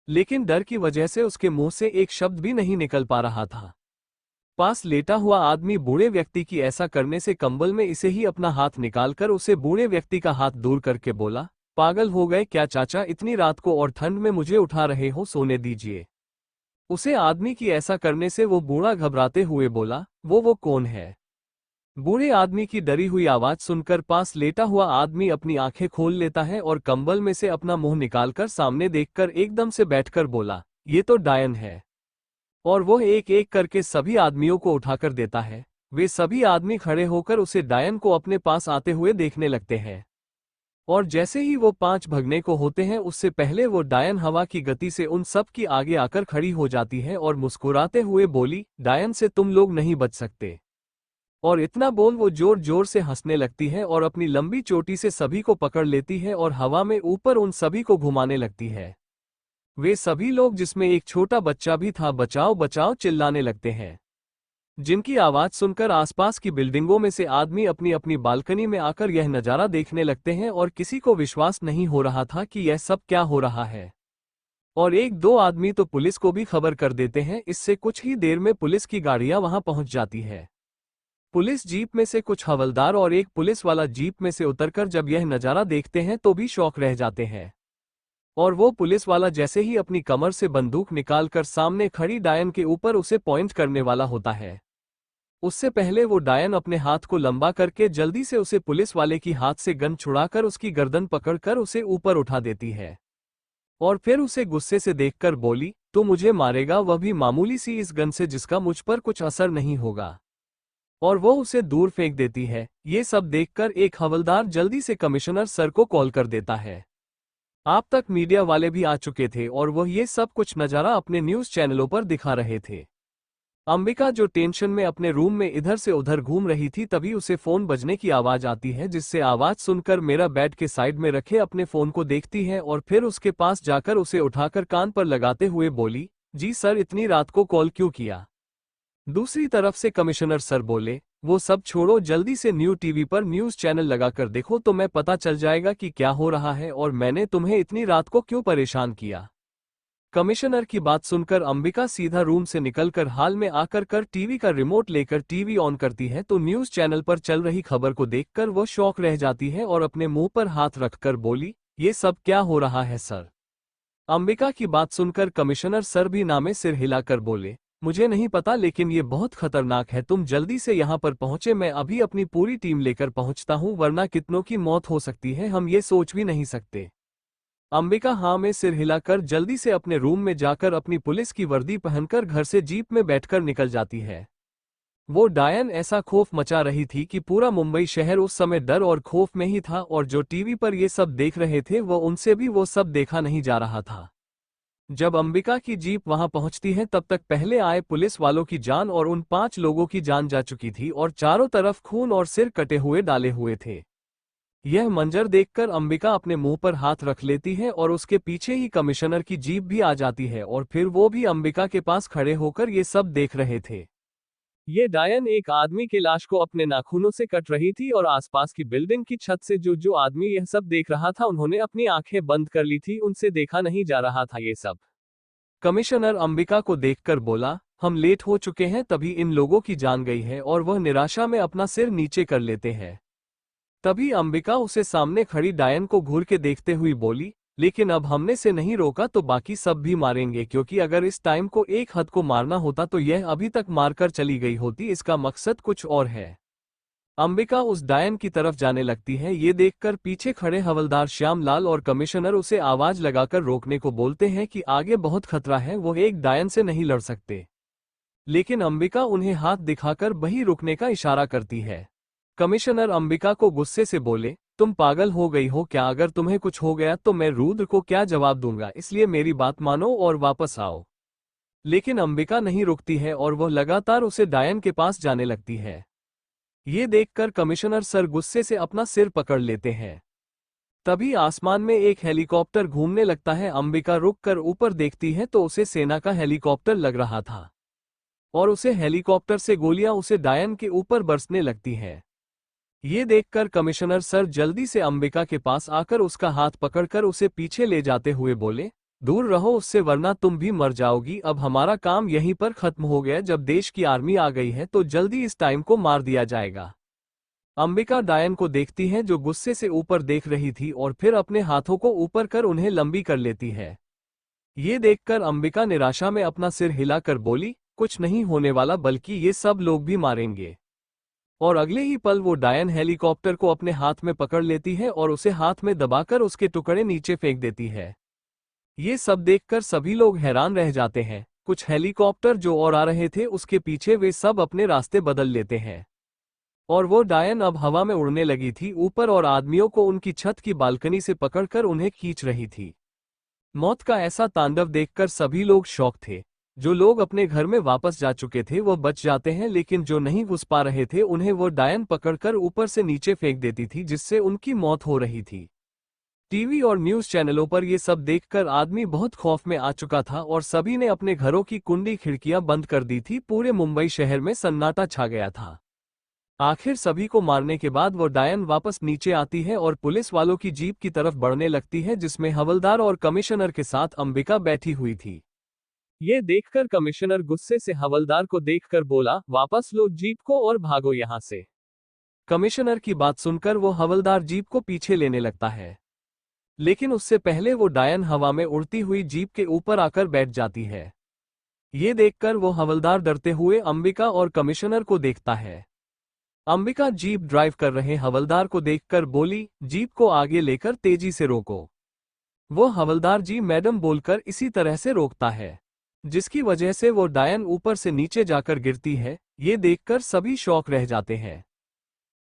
लेकिन डर की वजह से उसके मुंह से एक शब्द भी नहीं निकल पा रहा था। पास लेटा हुआ आदमी बूढ़े व्यक्ति की ऐसा करने से कंबल में इसे ही अपना हाथ निकालकर उसे बूढ़े व्यक्ति का हाथ दूर करके बोला, पागल हो गए क्या चाचा, इतनी रात को और ठंड में मुझे उठा रहे हो, सोने दीजिए। उसे आदमी की ऐसा करने से वो बूढ़ा घबराते हुए बोला, वो कौन है? बूढ़े आदमी की डरी हुई आवाज सुनकर पास लेटा हुआ आदमी अपनी आंखें खोल लेता है और कंबल में से अपना मुंह निकालकर सामने देखकर एकदम से बैठकर बोला, ये तो डायन है। और वो एक एक करके सभी आदमियों को उठाकर देता है। वे सभी आदमी खड़े होकर उसे डायन को अपने पास आते हुए देखने लगते हैं। और जैसे ही वो 5 भगने को होते हैं उससे पहले वो डायन हवा की गति से उन सब की आगे आकर खड़ी हो जाती है और मुस्कुराते हुए बोली, डायन से तुम लोग नहीं बच सकते। और इतना बोल वो जोर जोर से हंसने लगती है और अपनी लंबी चोटी से सभी को पकड़ लेती है और हवा में ऊपर उन सभी को घुमाने लगती है। वे सभी लोग, जिसमें एक छोटा बच्चा भी था, बचाओ बचाओ चिल्लाने लगते हैं। जिनकी आवाज सुनकर आसपास की बिल्डिंगों में से आदमी अपनी अपनी बालकनी में आकर यह नजारा देखने लगते हैं और किसी को विश्वास नहीं हो रहा था कि यह सब क्या हो रहा है। और एक दो आदमी तो पुलिस को भी खबर कर देते हैं। इससे कुछ ही देर में पुलिस की गाड़ियां वहां पहुंच जाती है। पुलिस जीप में से कुछ हवलदार और एक पुलिस वाला जीप में से उतरकर जब यह नजारा देखते हैं तो भी शौक रह जाते हैं। और वो पुलिस वाला जैसे ही अपनी कमर से बंदूक निकालकर सामने खड़ी डायन के ऊपर उसे पॉइंट करने वाला होता है, उससे पहले वो डायन अपने हाथ को लंबा करके जल्दी से उसे पुलिस वाले की हाथ से गन छुड़ाकर उसकी गर्दन पकड़कर उसे ऊपर उठा देती है। और फिर उसे गुस्से से देखकर बोली, तू मुझे मारेगा, वह भी मामूली सी इस गन से जिसका मुझ पर कुछ असर नहीं होगा। और वो उसे दूर फेंक देती है। ये सब देखकर एक हवलदार जल्दी से कमिश्नर सर को कॉल कर देता है। आप तक मीडिया वाले भी आ चुके थे और वह ये सब कुछ नज़ारा अपने न्यूज़ चैनलों पर दिखा रहे थे। अंबिका जो टेंशन में अपने रूम में इधर से उधर घूम रही थी, तभी उसे फोन बजने की आवाज आती है, जिससे आवाज सुनकर मेरा बेड के साइड में रखे अपने फोन को देखती है और फिर उसके पास जाकर उसे उठाकर कान पर लगाते हुए बोली, जी सर, इतनी रात को कॉल क्यों किया? दूसरी तरफ से कमिश्नर सर बोले, वो सब छोड़ो, जल्दी से न्यू टीवी पर न्यूज़ चैनल लगाकर देखो, तो मैं पता चल जाएगा कि क्या हो रहा है और मैंने तुम्हें इतनी रात को क्यों परेशान किया। कमिश्नर की बात सुनकर अंबिका सीधा रूम से निकलकर हाल में आकर टीवी का रिमोट लेकर टीवी ऑन करती है तो न्यूज़ चैनल पर चल रही खबर को देखकर वो शॉक रह जाती है और अपने मुंह पर हाथ रखकर बोली, ये सब क्या हो रहा है सर? अंबिका की बात सुनकर कमिश्नर सर भी नामे सिर हिलाकर बोले, मुझे नहीं पता, लेकिन ये बहुत खतरनाक है, तुम जल्दी से यहाँ पर पहुंचे, मैं अभी अपनी पूरी टीम लेकर पहुंचता हूँ, वरना कितनों की मौत हो सकती है, हम ये सोच भी नहीं सकते। अंबिका हाँ में सिर हिलाकर जल्दी से अपने रूम में जाकर अपनी पुलिस की वर्दी पहनकर घर से जीप में बैठकर निकल जाती है। वो डायन ऐसा खौफ मचा रही थी कि पूरा मुंबई शहर उस समय डर और खौफ में ही था और जो टीवी पर ये सब देख रहे थे वो उनसे भी वो सब देखा नहीं जा रहा था। जब अंबिका की जीप वहां पहुंचती है तब तक पहले आए पुलिस वालों की जान और उन 5 लोगों की जान जा चुकी थी और चारों तरफ खून और सिर कटे हुए डाले हुए थे। यह मंजर देखकर अंबिका अपने मुंह पर हाथ रख लेती है और उसके पीछे ही कमिश्नर की जीप भी आ जाती है और फिर वो भी अंबिका के पास खड़े होकर ये सब देख रहे थे। ये डायन एक आदमी के लाश को अपने नाखूनों से कट रही थी और आसपास की बिल्डिंग की छत से जो आदमी यह सब देख रहा था उन्होंने अपनी आंखें बंद कर ली थी, उनसे देखा नहीं जा रहा था ये सब। कमिश्नर अंबिका को देखकर बोला, हम लेट हो चुके हैं, तभी इन लोगों की जान गई है, और वह निराशा में अपना सिर नीचे कर लेते हैं। तभी अंबिका उसे सामने खड़ी डायन को घूर के देखते हुए बोली, लेकिन अब हमने से नहीं रोका तो बाकी सब भी मारेंगे, क्योंकि अगर इस टाइम को एक हद को मारना होता तो यह अभी तक मारकर चली गई होती, इसका मकसद कुछ और है। अंबिका उस डायन की तरफ जाने लगती है। ये देखकर पीछे खड़े हवलदार श्यामलाल और कमिश्नर उसे आवाज लगाकर रोकने को बोलते हैं कि आगे बहुत खतरा है, वो एक डायन से नहीं लड़ सकते। लेकिन अंबिका उन्हें हाथ दिखाकर वहीं रुकने का इशारा करती है। कमिश्नर अंबिका को गुस्से से बोले, तुम पागल हो गई हो क्या? अगर तुम्हें कुछ हो गया तो मैं रुद्र को क्या जवाब दूंगा, इसलिए मेरी बात मानो और वापस आओ। लेकिन अंबिका नहीं रुकती है और वह लगातार उसे डायन के पास जाने लगती है। ये देखकर कमिश्नर सर गुस्से से अपना सिर पकड़ लेते हैं। तभी आसमान में एक हेलीकॉप्टर घूमने लगता है। अंबिका रुककर ऊपर देखती है तो उसे सेना का हेलीकॉप्टर लग रहा था। और उसे हेलीकॉप्टर से गोलियां उसे डायन के ऊपर बरसने लगती हैं। ये देखकर कमिश्नर सर जल्दी से अंबिका के पास आकर उसका हाथ पकड़कर उसे पीछे ले जाते हुए बोले, दूर रहो उससे वरना तुम भी मर जाओगी। अब हमारा काम यहीं पर खत्म हो गया, जब देश की आर्मी आ गई है तो जल्दी इस टाइम को मार दिया जाएगा। अंबिका डायन को देखती है जो गुस्से से ऊपर देख रही थी और फिर अपने हाथों को ऊपर कर उन्हें लंबी कर लेती है। ये देखकर अंबिका निराशा में अपना सिर हिलाकर बोली, कुछ नहीं होने वाला, बल्कि ये सब लोग भी मारेंगे। और अगले ही पल वो डायन हेलीकॉप्टर को अपने हाथ में पकड़ लेती है और उसे हाथ में दबाकर उसके टुकड़े नीचे फेंक देती है। ये सब देखकर सभी लोग हैरान रह जाते हैं। कुछ हेलीकॉप्टर जो और आ रहे थे उसके पीछे वे सब अपने रास्ते बदल लेते हैं और वो डायन अब हवा में उड़ने लगी थी ऊपर और आदमियों को उनकी छत की बालकनी से पकड़कर उन्हें खींच रही थी। मौत का ऐसा तांडव देखकर सभी लोग शॉक थे। जो लोग अपने घर में वापस जा चुके थे वो बच जाते हैं, लेकिन जो नहीं घुस पा रहे थे उन्हें वो डायन पकड़कर ऊपर से नीचे फेंक देती थी, जिससे उनकी मौत हो रही थी। टीवी और न्यूज़ चैनलों पर ये सब देखकर आदमी बहुत खौफ में आ चुका था और सभी ने अपने घरों की कुंडी खिड़कियां बंद कर दी थी। पूरे मुंबई शहर में सन्नाटा छा गया था। आखिर सभी को मारने के बाद वो डायन वापस नीचे आती है और पुलिस वालों की जीप की तरफ बढ़ने लगती है, जिसमें हवलदार और कमिश्नर के साथ अंबिका बैठी हुई थी। ये देखकर कमिश्नर गुस्से से हवलदार को देखकर बोला, वापस लो जीप को और भागो यहां से। कमिश्नर की बात सुनकर वो हवलदार जीप को पीछे लेने लगता है, लेकिन उससे पहले वो डायन हवा में उड़ती हुई जीप के ऊपर आकर बैठ जाती है। ये देखकर वो हवलदार डरते हुए अंबिका और कमिश्नर को देखता है। अंबिका जीप ड्राइव कर रहे हवलदार को देखकर बोली, जीप को आगे लेकर तेजी से रोको। वो हवलदार जी मैडम बोलकर इसी तरह से रोकता है, जिसकी वजह से वो डायन ऊपर से नीचे जाकर गिरती है। ये देखकर सभी शॉक रह जाते हैं।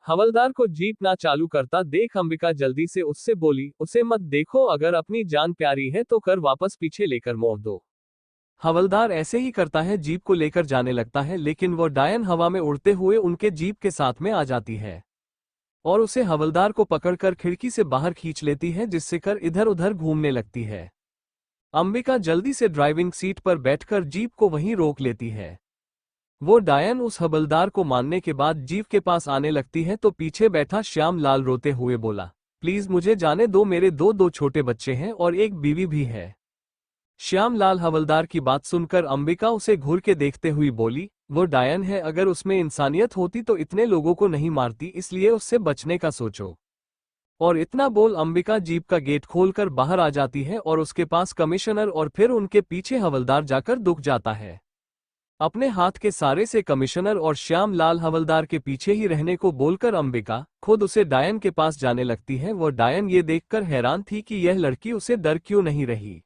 हवलदार को जीप ना चालू करता देख अंबिका जल्दी से उससे बोली, उसे मत देखो, अगर अपनी जान प्यारी है तो कर वापस पीछे लेकर मोड़ दो। हवलदार ऐसे ही करता है, जीप को लेकर जाने लगता है, लेकिन वो डायन हवा में उड़ते हुए उनके जीप के साथ में आ जाती है और उसे हवलदार को पकड़कर खिड़की से बाहर खींच लेती है, जिससे कर इधर उधर घूमने लगती है। अंबिका जल्दी से ड्राइविंग सीट पर बैठकर जीप को वहीं रोक लेती है। वो डायन उस हवलदार को मारने के बाद जीप के पास आने लगती है तो पीछे बैठा श्याम लाल रोते हुए बोला, प्लीज मुझे जाने दो, मेरे दो छोटे बच्चे हैं और एक बीवी भी है। श्याम लाल हवलदार की बात सुनकर अंबिका उसे घूर के देखते हुए बोली, वो डायन है, अगर उसमें इंसानियत होती तो इतने लोगों को नहीं मारती, इसलिए उससे बचने का सोचो। और इतना बोल अंबिका जीप का गेट खोलकर बाहर आ जाती है और उसके पास कमिश्नर और फिर उनके पीछे हवलदार जाकर दुख जाता है। अपने हाथ के सारे से कमिश्नर और श्याम लाल हवलदार के पीछे ही रहने को बोलकर अंबिका खुद उसे डायन के पास जाने लगती है। वो डायन ये देखकर हैरान थी कि यह लड़की उसे डर क्यों नहीं रही।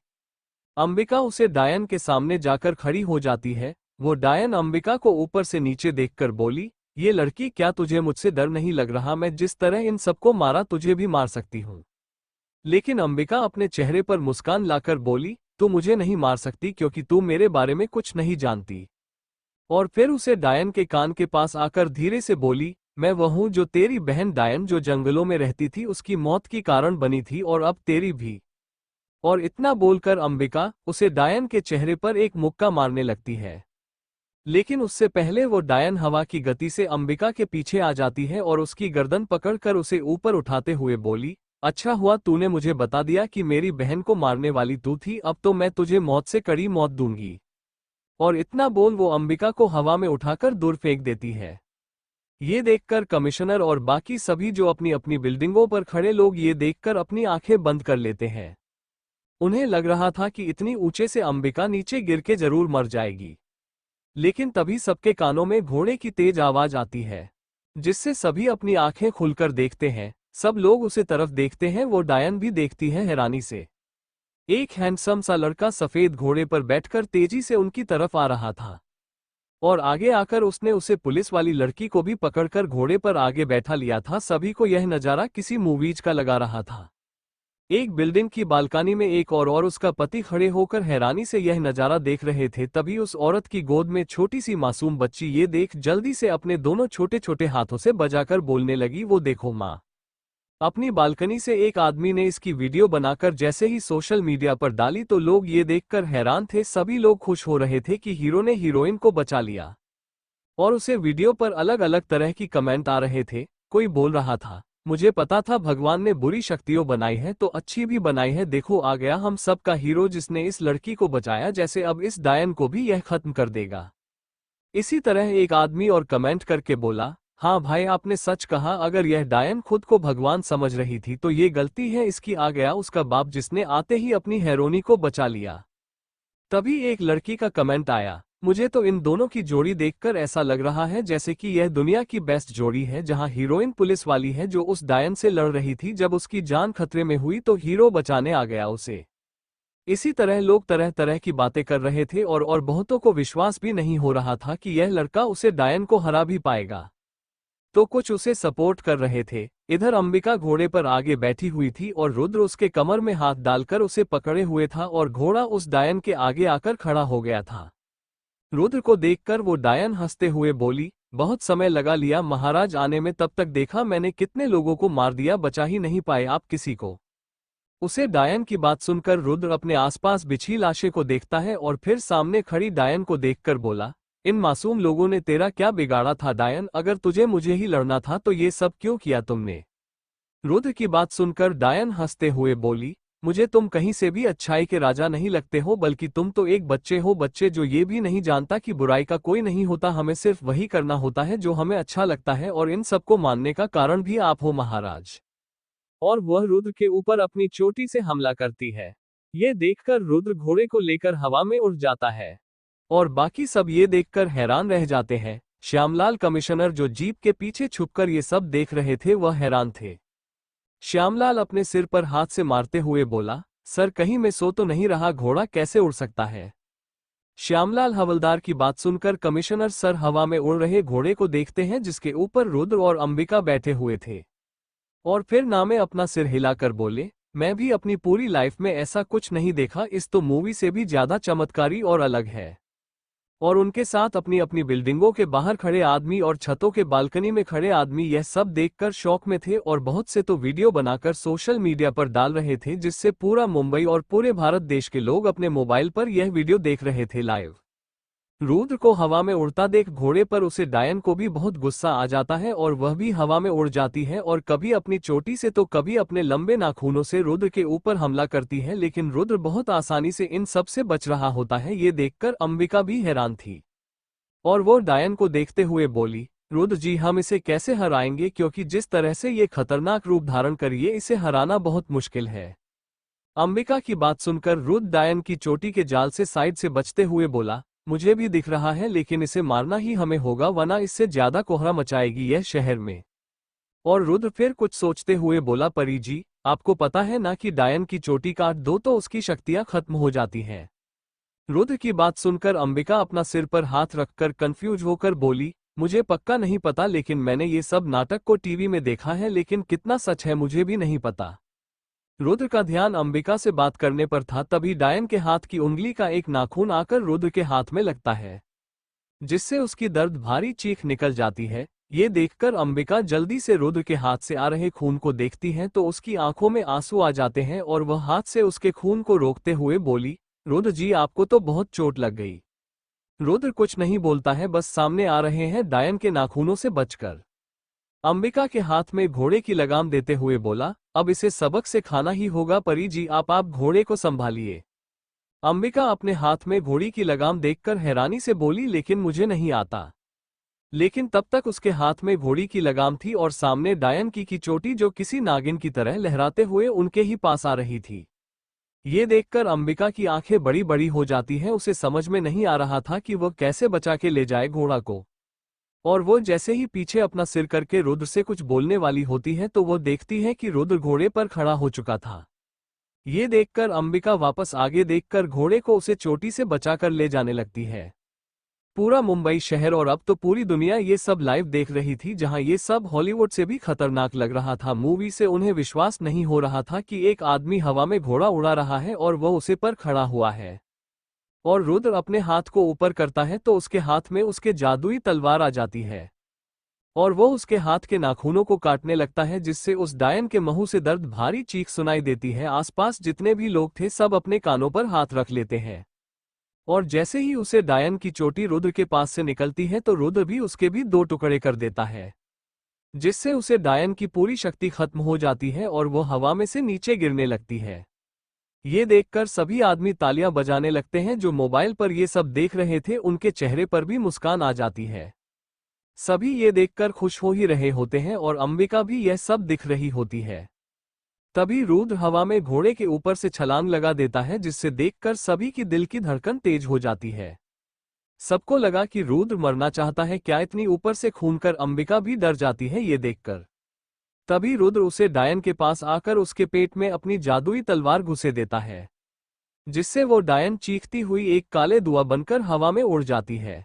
अंबिका उसे डायन के सामने जाकर खड़ी हो जाती है। वो डायन अंबिका को ऊपर से नीचे देखकर बोली, ये लड़की, क्या तुझे मुझसे डर नहीं लग रहा? मैं जिस तरह इन सबको मारा तुझे भी मार सकती हूँ। लेकिन अंबिका अपने चेहरे पर मुस्कान लाकर बोली, तू मुझे नहीं मार सकती क्योंकि तू मेरे बारे में कुछ नहीं जानती। और फिर उसे डायन के कान के पास आकर धीरे से बोली, मैं वह हूँ जो तेरी बहन डायन जो जंगलों में रहती थी उसकी मौत की कारण बनी थी और अब तेरी भी। और इतना बोलकर अंबिका उसे डायन के चेहरे पर एक मुक्का मारने लगती है, लेकिन उससे पहले वो डायन हवा की गति से अंबिका के पीछे आ जाती है और उसकी गर्दन पकड़कर उसे ऊपर उठाते हुए बोली, अच्छा हुआ तूने मुझे बता दिया कि मेरी बहन को मारने वाली तू थी, अब तो मैं तुझे मौत से कड़ी मौत दूंगी। और इतना बोल वो अंबिका को हवा में उठाकर दूर फेंक देती है। ये देखकर कमिश्नर और बाकी सभी जो अपनी अपनी बिल्डिंगों पर खड़े लोग ये देखकर अपनी आंखें बंद कर लेते हैं। उन्हें लग रहा था कि इतनी ऊंचे से अंबिका नीचे गिर के जरूर मर जाएगी, लेकिन तभी सबके कानों में घोड़े की तेज आवाज आती है, जिससे सभी अपनी आंखें खुलकर देखते हैं। सब लोग उसे तरफ देखते हैं, वो डायन भी देखती है हैरानी से। एक हैंडसम सा लड़का सफेद घोड़े पर बैठकर तेजी से उनकी तरफ आ रहा था और आगे आकर उसने उसे पुलिस वाली लड़की को भी पकड़कर घोड़े पर आगे बैठा लिया था। सभी को यह नजारा किसी मूवीज का लगा रहा था। एक बिल्डिंग की बालकनी में एक और उसका पति खड़े होकर हैरानी से यह नजारा देख रहे थे। तभी उस औरत की गोद में छोटी सी मासूम बच्ची ये देख जल्दी से अपने दोनों छोटे छोटे हाथों से बजाकर बोलने लगी, वो देखो माँ। अपनी बालकनी से एक आदमी ने इसकी वीडियो बनाकर जैसे ही सोशल मीडिया पर डाली तो लोग ये देखकर हैरान थे। सभी लोग खुश हो रहे थे कि हीरो ने हीरोइन को बचा लिया। और उसे वीडियो पर अलग अलग तरह की कमेंट आ रहे थे। कोई बोल रहा था, मुझे पता था भगवान ने बुरी शक्तियों बनाई है तो अच्छी भी बनाई है, देखो आ गया हम सब का हीरो जिसने इस लड़की को बचाया, जैसे अब इस डायन को भी यह खत्म कर देगा। इसी तरह एक आदमी और कमेंट करके बोला, हाँ भाई आपने सच कहा, अगर यह डायन खुद को भगवान समझ रही थी तो ये गलती है इसकी। आ गया उसका बाप जिसने आते ही अपनी हेरोनी को बचा लिया। तभी एक लड़की का कमेंट आया, मुझे तो इन दोनों की जोड़ी देखकर ऐसा लग रहा है जैसे कि यह दुनिया की बेस्ट जोड़ी है, जहां हीरोइन पुलिस वाली है जो उस डायन से लड़ रही थी। जब उसकी जान खतरे में हुई तो हीरो बचाने आ गया उसे। इसी तरह लोग तरह तरह की बातें कर रहे थे और बहुतों को विश्वास भी नहीं हो रहा था कि यह लड़का उसे डायन को हरा भी पाएगा। तो कुछ उसे सपोर्ट कर रहे थे। इधर अंबिका घोड़े पर आगे बैठी हुई थी और रुद्र उसके कमर में हाथ डालकर उसे पकड़े हुए था और घोड़ा उस डायन के आगे आकर खड़ा हो गया था। रुद्र को देखकर वो डायन हंसते हुए बोली, बहुत समय लगा लिया महाराज आने में, तब तक देखा मैंने कितने लोगों को मार दिया, बचा ही नहीं पाए आप किसी को। उसे डायन की बात सुनकर रुद्र अपने आसपास बिछी लाशें को देखता है और फिर सामने खड़ी डायन को देखकर बोला, इन मासूम लोगों ने तेरा क्या बिगाड़ा था डायन, अगर तुझे मुझे ही लड़ना था तो ये सब क्यों किया तुमने। रुद्र की बात सुनकर डायन हंसते हुए बोली, मुझे तुम कहीं से भी अच्छाई के राजा नहीं लगते हो, बल्कि तुम तो एक बच्चे हो, बच्चे जो ये भी नहीं जानता कि बुराई का कोई नहीं होता, हमें सिर्फ वही करना होता है जो हमें अच्छा लगता है, और इन सबको मानने का कारण भी आप हो महाराज। और वह रुद्र के ऊपर अपनी चोटी से हमला करती है। ये देखकर रुद्र घोड़े को लेकर हवा में उड़ जाता है और बाकी सब ये देखकर हैरान रह जाते हैं। श्यामलाल कमिश्नर जो जीप के पीछे छुपकर ये सब देख रहे थे वह हैरान थे। श्यामलाल अपने सिर पर हाथ से मारते हुए बोला, सर कहीं मैं सो तो नहीं रहा, घोड़ा कैसे उड़ सकता है। श्यामलाल हवलदार की बात सुनकर कमिश्नर सर हवा में उड़ रहे घोड़े को देखते हैं जिसके ऊपर रुद्र और अंबिका बैठे हुए थे, और फिर नामे अपना सिर हिलाकर बोले, मैं भी अपनी पूरी लाइफ में ऐसा कुछ नहीं देखा, इस तो मूवी से भी ज्यादा चमत्कारी और अलग है। और उनके साथ अपनी अपनी बिल्डिंगों के बाहर खड़े आदमी और छतों के बालकनी में खड़े आदमी यह सब देखकर शौक में थे, और बहुत से तो वीडियो बनाकर सोशल मीडिया पर डाल रहे थे, जिससे पूरा मुंबई और पूरे भारत देश के लोग अपने मोबाइल पर यह वीडियो देख रहे थे लाइव। रुद्र को हवा में उड़ता देख घोड़े पर उसे डायन को भी बहुत गुस्सा आ जाता है और वह भी हवा में उड़ जाती है और कभी अपनी चोटी से तो कभी अपने लंबे नाखूनों से रुद्र के ऊपर हमला करती है, लेकिन रुद्र बहुत आसानी से इन सब से बच रहा होता है। ये देखकर अंबिका भी हैरान थी और वो डायन को देखते हुए बोली, रुद्र जी हम इसे कैसे हराएंगे, क्योंकि जिस तरह से ये खतरनाक रूप धारण करिए इसे हराना बहुत मुश्किल है। अंबिका की बात सुनकर रुद्र डायन की चोटी के जाल से साइड से बचते हुए बोला, मुझे भी दिख रहा है लेकिन इसे मारना ही हमें होगा, वरना इससे ज्यादा कोहरा मचाएगी यह शहर में। और रुद्र फिर कुछ सोचते हुए बोला, परी जी आपको पता है ना कि डायन की चोटी काट दो तो उसकी शक्तियां खत्म हो जाती हैं। रुद्र की बात सुनकर अंबिका अपना सिर पर हाथ रखकर कंफ्यूज होकर बोली, मुझे पक्का नहीं पता, लेकिन मैंने ये सब नाटक को टीवी में देखा है, लेकिन कितना सच है मुझे भी नहीं पता। रुद्र का ध्यान अंबिका से बात करने पर था, तभी डायन के हाथ की उंगली का एक नाखून आकर रुद्र के हाथ में लगता है, जिससे उसकी दर्द भारी चीख निकल जाती है। ये देखकर अंबिका जल्दी से रुद्र के हाथ से आ रहे खून को देखती है तो उसकी आंखों में आंसू आ जाते हैं और वह हाथ से उसके खून को रोकते हुए बोली, रुद्र जी आपको तो बहुत चोट लग गई। रुद्र कुछ नहीं बोलता है, बस सामने आ रहे हैं डायन के नाखूनों से बचकर। अंबिका के हाथ में घोड़े की लगाम देते हुए बोला, अब इसे सबक से खाना ही होगा, परी जी आप घोड़े को संभालिए। अंबिका अपने हाथ में घोड़ी की लगाम देखकर हैरानी से बोली, लेकिन मुझे नहीं आता। लेकिन तब तक उसके हाथ में घोड़ी की लगाम थी और सामने डायन की चोटी जो किसी नागिन की तरह लहराते हुए उनके ही पास आ रही थी। ये देखकर अंबिका की आंखें बड़ी बड़ी हो जाती हैं, उसे समझ में नहीं आ रहा था कि वह कैसे बचा के ले जाए घोड़ा को। और वो जैसे ही पीछे अपना सिर करके रुद्र से कुछ बोलने वाली होती है तो वो देखती है कि रुद्र घोड़े पर खड़ा हो चुका था। ये देखकर अंबिका वापस आगे देखकर घोड़े को उसे चोटी से बचाकर ले जाने लगती है। पूरा मुंबई शहर और अब तो पूरी दुनिया ये सब लाइव देख रही थी, जहां ये सब हॉलीवुड से भी खतरनाक लग रहा था। मूवी से उन्हें विश्वास नहीं हो रहा था कि एक आदमी हवा में घोड़ा उड़ा रहा है और वह उसे पर खड़ा हुआ है। और रुद्र अपने हाथ को ऊपर करता है तो उसके हाथ में उसके जादुई तलवार आ जाती है। और वो उसके हाथ के नाखूनों को काटने लगता है, जिससे उस डायन के मुंह से दर्द भारी चीख सुनाई देती है। आसपास जितने भी लोग थे सब अपने कानों पर हाथ रख लेते हैं। और जैसे ही उसे डायन की चोटी रुद्र के पास से निकलती है तो रुद्र भी उसके भी 2 टुकड़े कर देता है, जिससे उसे डायन की पूरी शक्ति खत्म हो जाती है और वो हवा में से नीचे गिरने लगती है। ये देखकर सभी आदमी तालियां बजाने लगते हैं। जो मोबाइल पर ये सब देख रहे थे उनके चेहरे पर भी मुस्कान आ जाती है। सभी ये देखकर खुश हो ही रहे होते हैं और अंबिका भी यह सब दिख रही होती है। तभी रुद्र हवा में घोड़े के ऊपर से छलांग लगा देता है, जिससे देखकर सभी की दिल की धड़कन तेज हो जाती है। सबको लगा कि रुद्र मरना चाहता है, क्या इतनी ऊपर से खून कर। अंबिका भी डर जाती है ये देखकर। तभी रुद्र उसे डायन के पास आकर उसके पेट में अपनी जादुई तलवार घुसे देता है, जिससे वो डायन चीखती हुई एक काले धुआं बनकर हवा में उड़ जाती है।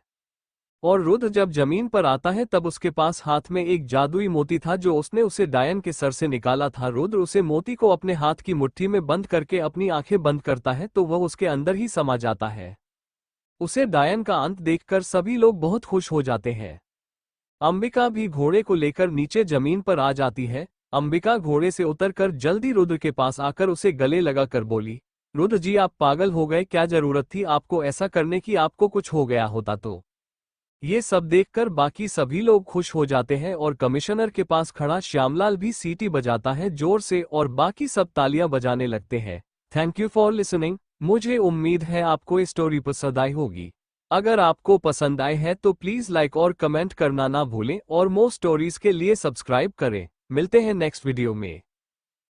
और रुद्र जब जमीन पर आता है तब उसके पास हाथ में एक जादुई मोती था, जो उसने उसे डायन के सर से निकाला था। रुद्र उसे मोती को अपने हाथ की मुट्ठी में बंद करके अपनी आंखें बंद करता है तो वह उसके अंदर ही समा जाता है। उसे डायन का अंत देखकर सभी लोग बहुत खुश हो जाते हैं। अंबिका भी घोड़े को लेकर नीचे जमीन पर आ जाती है। अंबिका घोड़े से उतरकर जल्दी रुद्र के पास आकर उसे गले लगाकर बोली, रुद्र जी आप पागल हो गए, क्या जरूरत थी आपको ऐसा करने की, आपको कुछ हो गया होता तो। ये सब देखकर बाकी सभी लोग खुश हो जाते हैं और कमिश्नर के पास खड़ा श्यामलाल भी सीटी बजाता है जोर से और बाकी सब तालियां बजाने लगते हैं। Thank you for listening. मुझे उम्मीद है आपको ये स्टोरी पसंद आई होगी। अगर आपको पसंद आए है तो प्लीज लाइक और कमेंट करना ना भूलें और मोर स्टोरीज के लिए सब्सक्राइब करें। मिलते हैं नेक्स्ट वीडियो में।